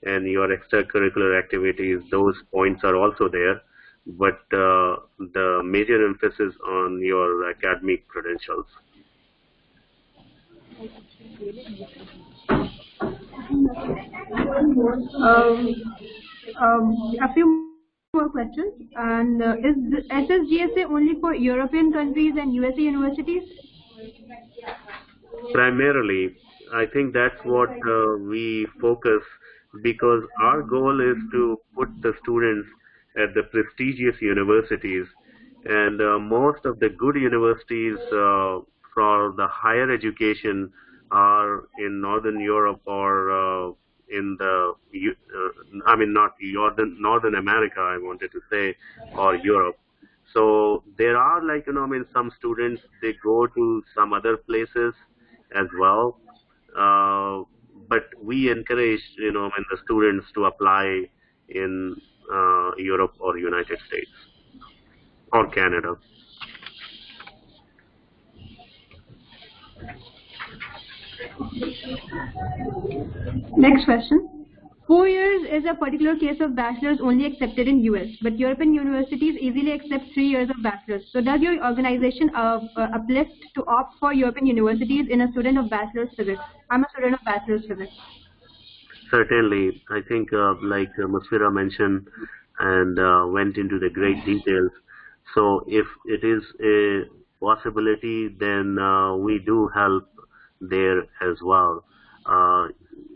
and your extracurricular activities, those points are also there. But the major emphasis on your academic credentials. A few more questions. And is the SSGSA only for European countries and USA universities? Primarily, I think that's what we focus, because our goal is to put the students at the prestigious universities, and most of the good universities for the higher education are in Northern Europe or in the, I mean, not Northern America, I wanted to say, or Europe. So there are, like, I mean, some students, they go to some other places as well. But we encourage, I mean, the students to apply in Europe or United States or Canada. Next question. 4 years is a particular case of bachelor's only accepted in US, but European universities easily accept 3 years of bachelor's. So does your organization uplift to opt for European universities in a student of bachelor's physics? I'm a student of bachelor's physics. Certainly, I think like Musfira mentioned and went into the great details. So if it is a possibility, then we do help there as well.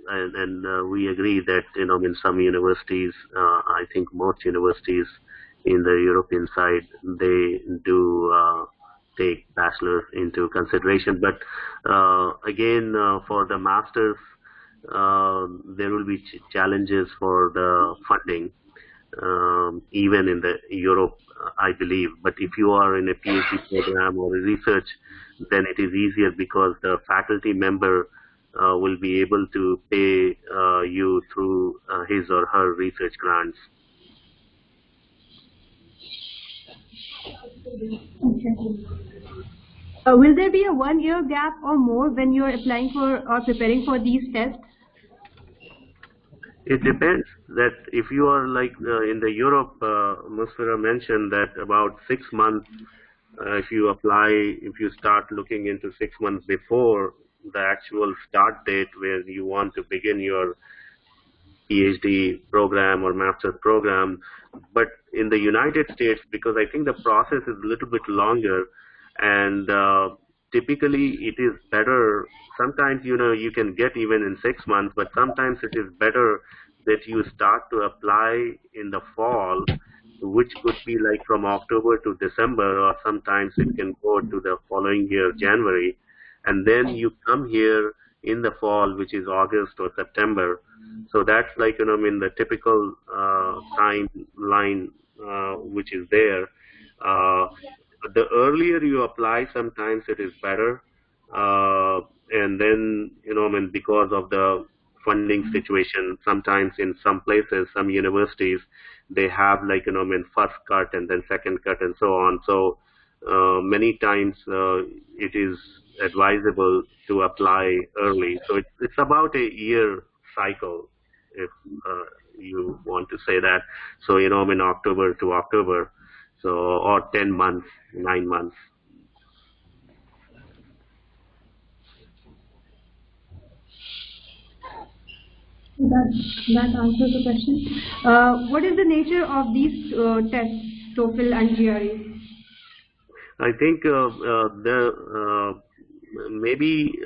And we agree that, in some universities, I think most universities in the European side, they do take bachelor's into consideration. But again, for the master's, there will be challenges for the funding, even in the Europe, I believe. But if you are in a PhD program or a research, then it is easier because the faculty member will be able to pay you through his or her research grants. Okay. Will there be a 1-year gap or more when you are applying for or preparing for these tests? It depends. That if you are like in the Europe, Musfira mentioned that about 6 months, if you apply, if you start looking into 6 months before the actual start date where you want to begin your PhD program or master's program. But in the United States, because I think the process is a little bit longer, and typically it is better. Sometimes, you can get even in 6 months, but sometimes it is better that you start to apply in the fall, which could be like from October to December, or sometimes it can go to the following year, January, and then you come here in the fall, which is August or September. So that's like, in the typical timeline which is there. The earlier you apply, sometimes it is better. And then, because of the funding situation, sometimes in some places, some universities, they have like, first cut and then second cut and so on. So many times it is advisable to apply early. So it's about a year cycle, if you want to say that. So, October to October, so, or 10 months, 9 months. That answers the question. What is the nature of these tests, TOEFL and GRE? I think maybe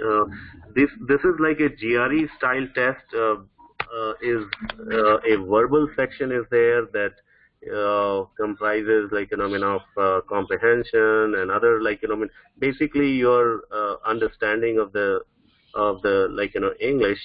this is like a GRE style test. Is a verbal section is there that comprises like of comprehension and other like basically your understanding of the like English,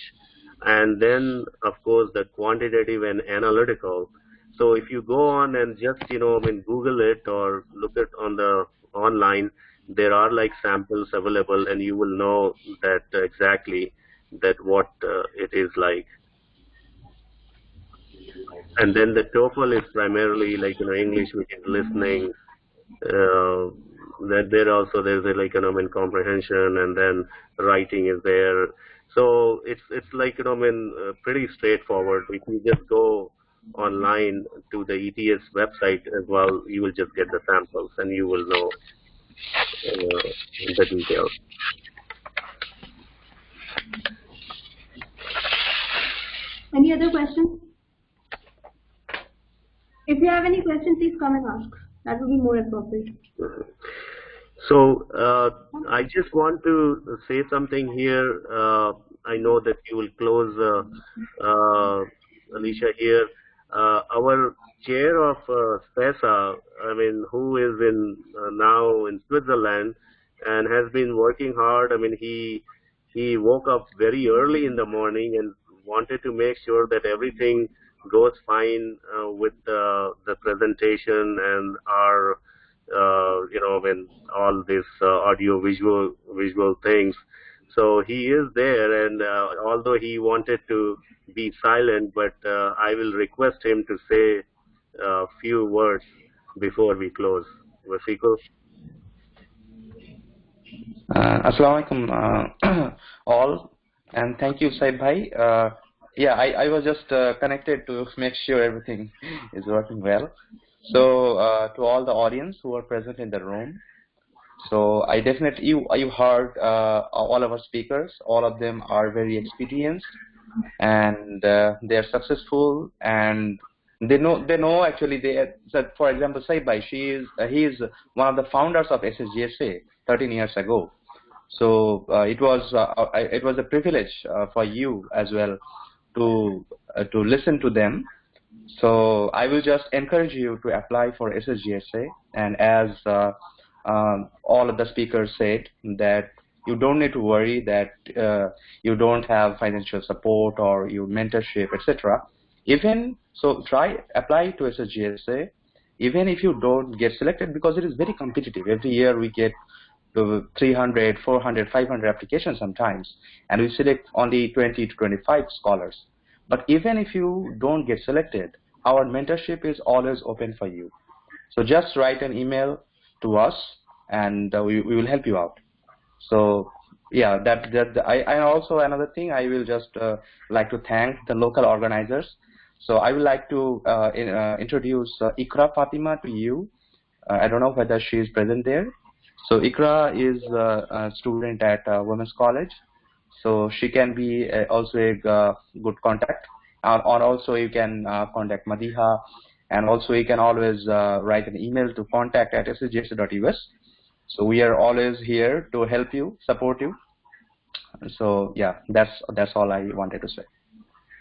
and then of course the quantitative and analytical. So if you go on and just Google it or look it on the online, there are like samples available, and you will know that exactly that what it is like. And then the TOEFL is primarily like English, which is listening. That there's a like comprehension, and then writing is there. So it's like pretty straightforward. If you just go online to the ETS website as well, you will just get the samples and you will know the details. Any other questions? If you have any questions, please come and ask. That would be more appropriate. So I just want to say something here. I know that you will close, Alicia here. Our chair of SSGSA, I mean, who is in now in Switzerland and has been working hard. I mean, he woke up very early in the morning and wanted to make sure that everything goes fine with the presentation and our when all this audio visual things. So he is there, and although he wanted to be silent, but I will request him to say a few words before we close. Wasiqul? Assalamualaikum all, and thank you, Saib Bhai. Yeah, I was just connected to make sure everything is working well. So to all the audience who are present in the room, so I definitely, you heard all of our speakers. All of them are very experienced, and they are successful, and they know actually. So for example, Saib Bhai, he is one of the founders of SSGSA 13 years ago. So it was a privilege for you as well to listen to them. So I will just encourage you to apply for SSGSA, and as all of the speakers said, that you don't need to worry that you don't have financial support or your mentorship, etc. Even so, apply to SSGSA, even if you don't get selected, because it is very competitive. Every year we get 300, 400, 500 applications sometimes, and we select only 20 to 25 scholars. But even if you don't get selected, our mentorship is always open for you. So just write an email to us, and we will help you out. So yeah, and also another thing, I will just like to thank the local organizers. So I would like to introduce Ikra Fatima to you. I don't know whether she is present there. So Ikra is a student at Women's College. So she can be also a good contact. Or also you can contact Madiha, and also you can always write an email to contact@ssgsa.us. So we are always here to help you, support you. So yeah, that's all I wanted to say.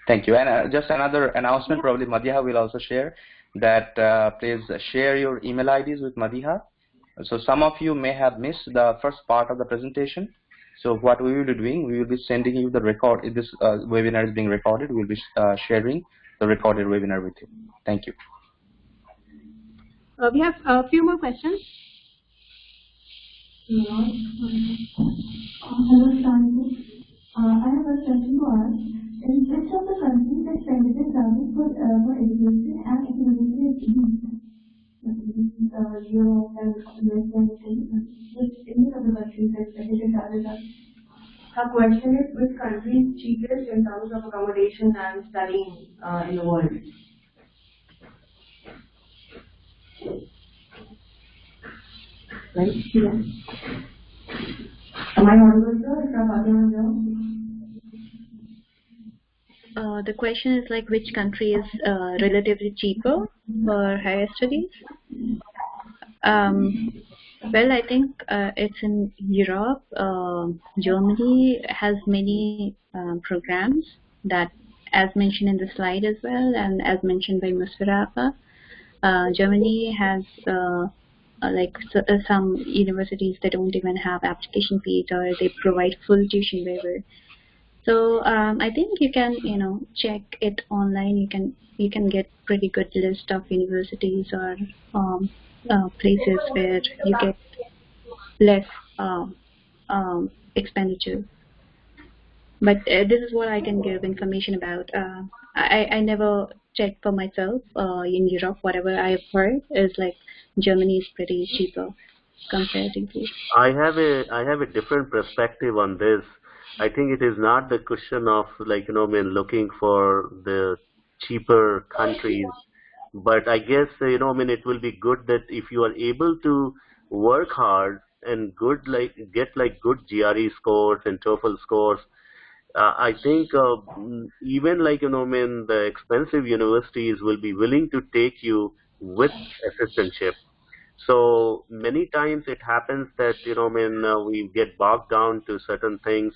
Thank you. And just another announcement, probably Madiha will also share that please share your email IDs with Madiha. So some of you may have missed the first part of the presentation. So what we will be doing, we will be sending you the record. If this webinar is being recorded, we will be sharing the recorded webinar with you. Thank you. We have a few more questions. Hello, Shanti. I have a question to ask. In which of the countries expenditure service for education and economic is Europe and US and which any of the countries expenditure charges are? Her question is, which country is cheapest in terms of accommodation and studying in the world? Right? Yes. Am I audible, sir? The question is like, which country is relatively cheaper for higher studies? Well, I think it's in Europe. Germany has many programs that, as mentioned in the slide as well, and as mentioned by Musfirafa, Germany has some universities that don't even have application fees, or they provide full tuition waiver. So I think you can, check it online. You can get pretty good list of universities or places where you get less expenditure. But this is what I can give information about. I never checked for myself in Europe. Whatever I've heard is like Germany is pretty cheaper comparatively. I have a different perspective on this. I think it is not the question of looking for the cheaper countries, but I guess it will be good that if you are able to work hard and get good GRE scores and TOEFL scores, I think even like the expensive universities will be willing to take you with assistantship. So many times it happens that we get bogged down to certain things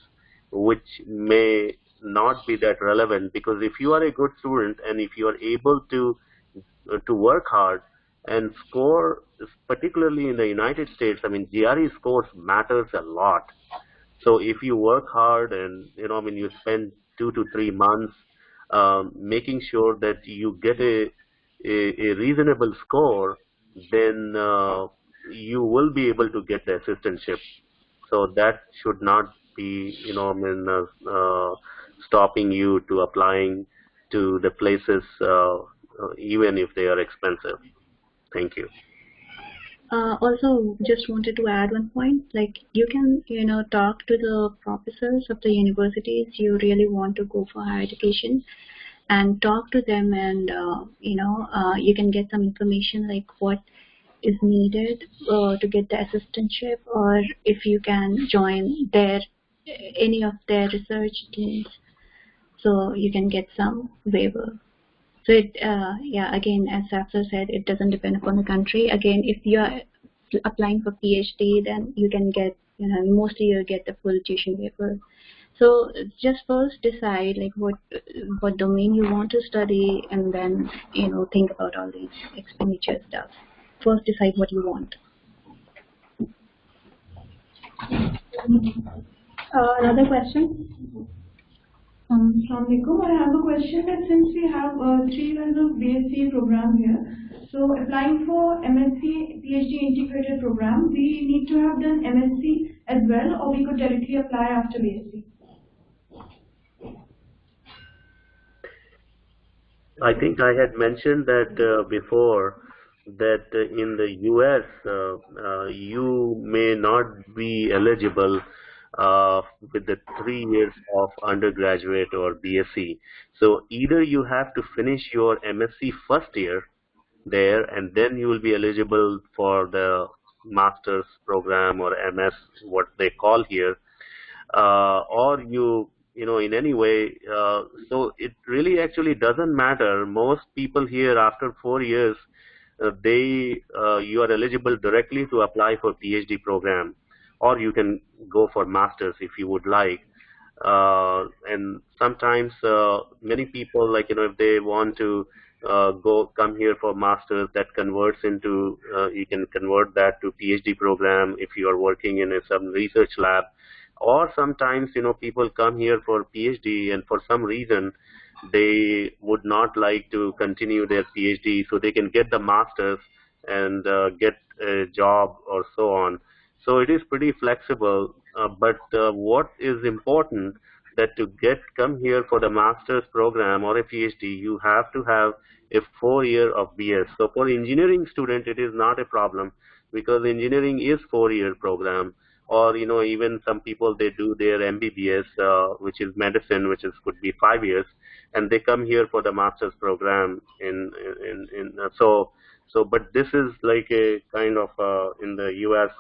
which may not be that relevant, because if you are a good student and if you are able to work hard and score, particularly in the United States, GRE scores matters a lot. So if you work hard and you spend 2 to 3 months making sure that you get a reasonable score, then you will be able to get the assistantship. So that should not be stopping you to applying to the places even if they are expensive. Thank you. Also, just wanted to add one point. Like, you can, talk to the professors of the universities you really want to go for higher education, and talk to them, and you can get some information like what is needed to get the assistantship, or if you can join any of their research teams, so you can get some waiver. So it, yeah, again, as Safsar said, it doesn't depend upon the country. Again, if you are applying for PhD, then you can get, mostly you get the full tuition waiver. So just first decide like what domain you want to study, and then think about all these expenditure stuff. First decide what you want. Another question? Assalamualaikum. I have a question that since we have 3 years of BSc program here, so applying for MSc PhD integrated program, we need to have done MSc as well, or we could directly apply after BSc? I think I had mentioned that before, that in the US you may not be eligible with the 3 years of undergraduate or BSc. So either you have to finish your MSc first year there, and then you will be eligible for the master's program or MS, what they call here, or in any way. So it really actually doesn't matter. Most people here after 4 years, you are eligible directly to apply for PhD program, or you can go for masters if you would like. And sometimes many people, like if they want to come here for masters, that converts into you can convert that to PhD program if you are working in some research lab. Or sometimes people come here for PhD, and for some reason they would not like to continue their PhD, so they can get the masters and get a job or so on. So it is pretty flexible, but what is important, that to come here for the master's program or a PhD, you have to have a 4 year of BS. So for engineering student, it is not a problem, because engineering is 4 year program. Or even some people, they do their MBBS, which is medicine, which could be 5 years, and they come here for the master's program but this is like a kind of in the US,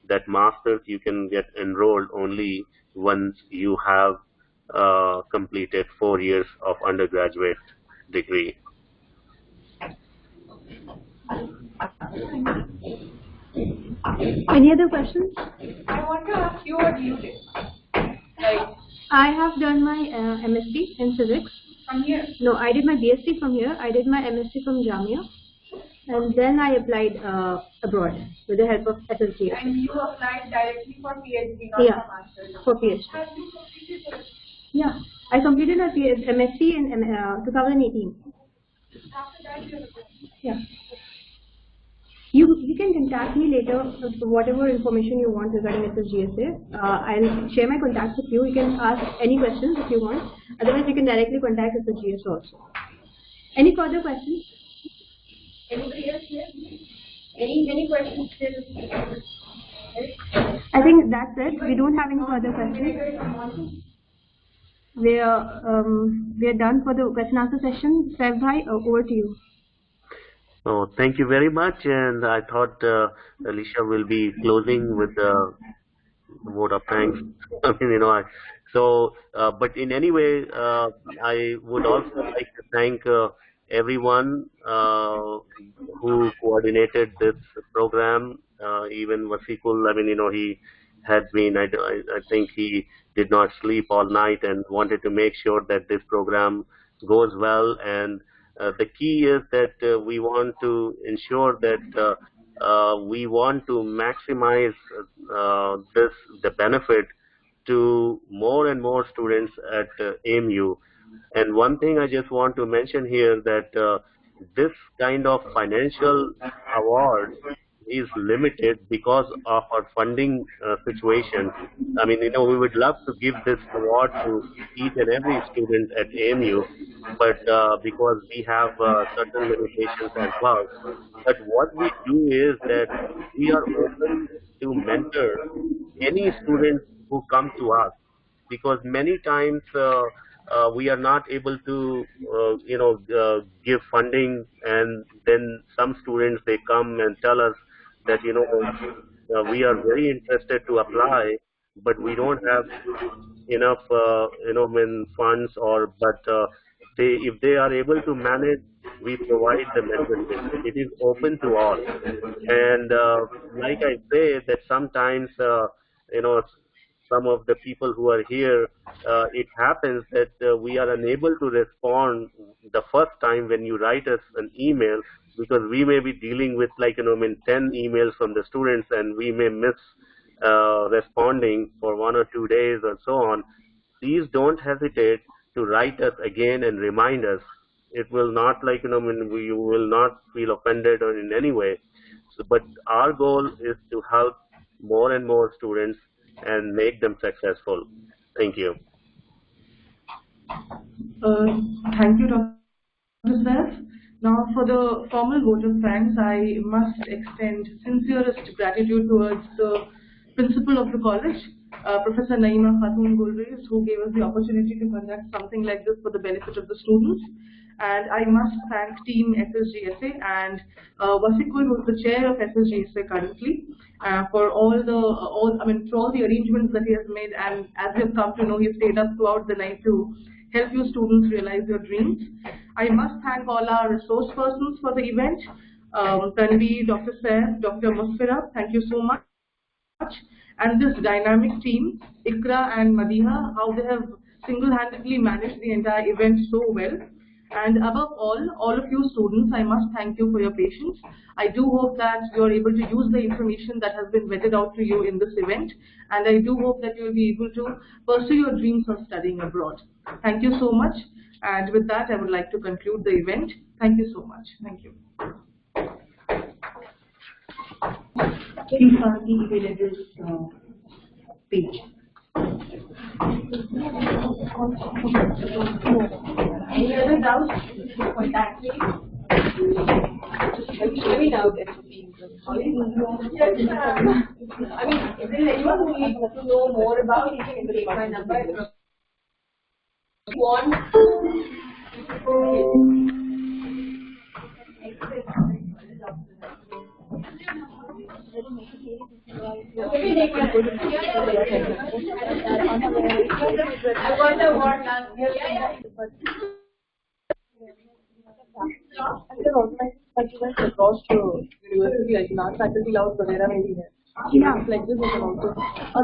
that masters you can get enrolled only once you have completed 4 years of undergraduate degree. Any other questions? I want to ask you what you did. Like, I have done my MSc in physics. From here? No, I did my BSc from here. I did my MSc from Jamia. And then I applied abroad with the help of SSGSA. And you applied directly for PhD, not for master's? For PhD. Have you completed it? Yeah, I completed my MSc in 2018. After that, you Yeah. You can contact me later for whatever information you want regarding SSGSA. I'll share my contacts with you. You can ask any questions if you want. Otherwise, you can directly contact SSGSA also. Any further questions? Anybody else here? Any questions still? I think that's it. We don't have any further questions. We are done for the question answer session. Saif bhai, over to you. Oh, thank you very much. And I thought Alicia will be closing with the vote of thanks. So, but in any way, I would also like to thank everyone who coordinated this program, even Wasikul. I mean, he had been, I think he did not sleep all night and wanted to make sure that this program goes well. And the key is that we want to ensure that we want to maximize the benefit to more and more students at AMU. And one thing I just want to mention here that this kind of financial award is limited because of our funding situation. I mean, we would love to give this award to each and every student at AMU, but because we have certain limitations as well. But what we do is that we are open to mentor any students who come to us, because many times we are not able to give funding, and then some students, they come and tell us that we are very interested to apply, but we don't have enough funds, or but if they are able to manage, we provide the mentorship. It is open to all. And like I say, that sometimes you know some of the people who are here, it happens that we are unable to respond the first time when you write us an email, because we may be dealing with 10 emails from the students, and we may miss responding for 1 or 2 days or so on. Please don't hesitate to write us again and remind us. It will not you will not feel offended or in any way. So, but our goal is to help more and more students and make them successful. Thank you. Thank you, Dr. Seth. Now, for the formal vote of thanks, I must extend sincerest gratitude towards the principal of the college, Professor Naima Khatun Gulreis, who gave us the opportunity to conduct something like this for the benefit of the students. And I must thank team SSGSA and Wasikul, who is the chair of SSGSA currently, for all the arrangements that he has made. And as you have come to know, he stayed up throughout the night to help you students realize your dreams. I must thank all our resource persons for the event, Tanvi, Dr. Seth, Dr. Musfira, thank you so much. And this dynamic team, Ikra and Madiha, how they have single-handedly managed the entire event so well. And above all of you students, I must thank you for your patience. I do hope that you are able to use the information that has been vetted out to you in this event, and I do hope that you will be able to pursue your dreams of studying abroad. Thank you so much, and with that I would like to conclude the event. Thank you so much. Thank you. These are the available page. Any other doubts? Contact me. Let me know if I mean, if there is anyone who needs to know more about it, you can take my number. I got the award last year. Across to university, like last faculty lounge, वगैरह में भी है. Yeah. Like this is also.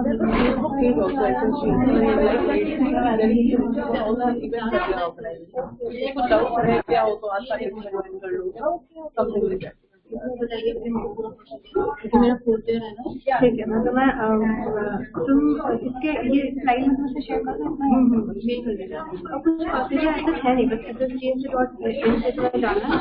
There's a Facebook page also, SSGSA. All the events that we are organizing. ये कुछ doubts है क्या हो तो आज faculty join कर लो. Something like that. मेरा फोटो है ना, ठीक है. मतलब मैं तुम इसके ये स्लाइड में तुमसे शेयर कर दो. मेल कर देना. और कुछ प्रोसीजर ऐसा है नहीं, बस SSGSA.in से तुम्हें जाना है.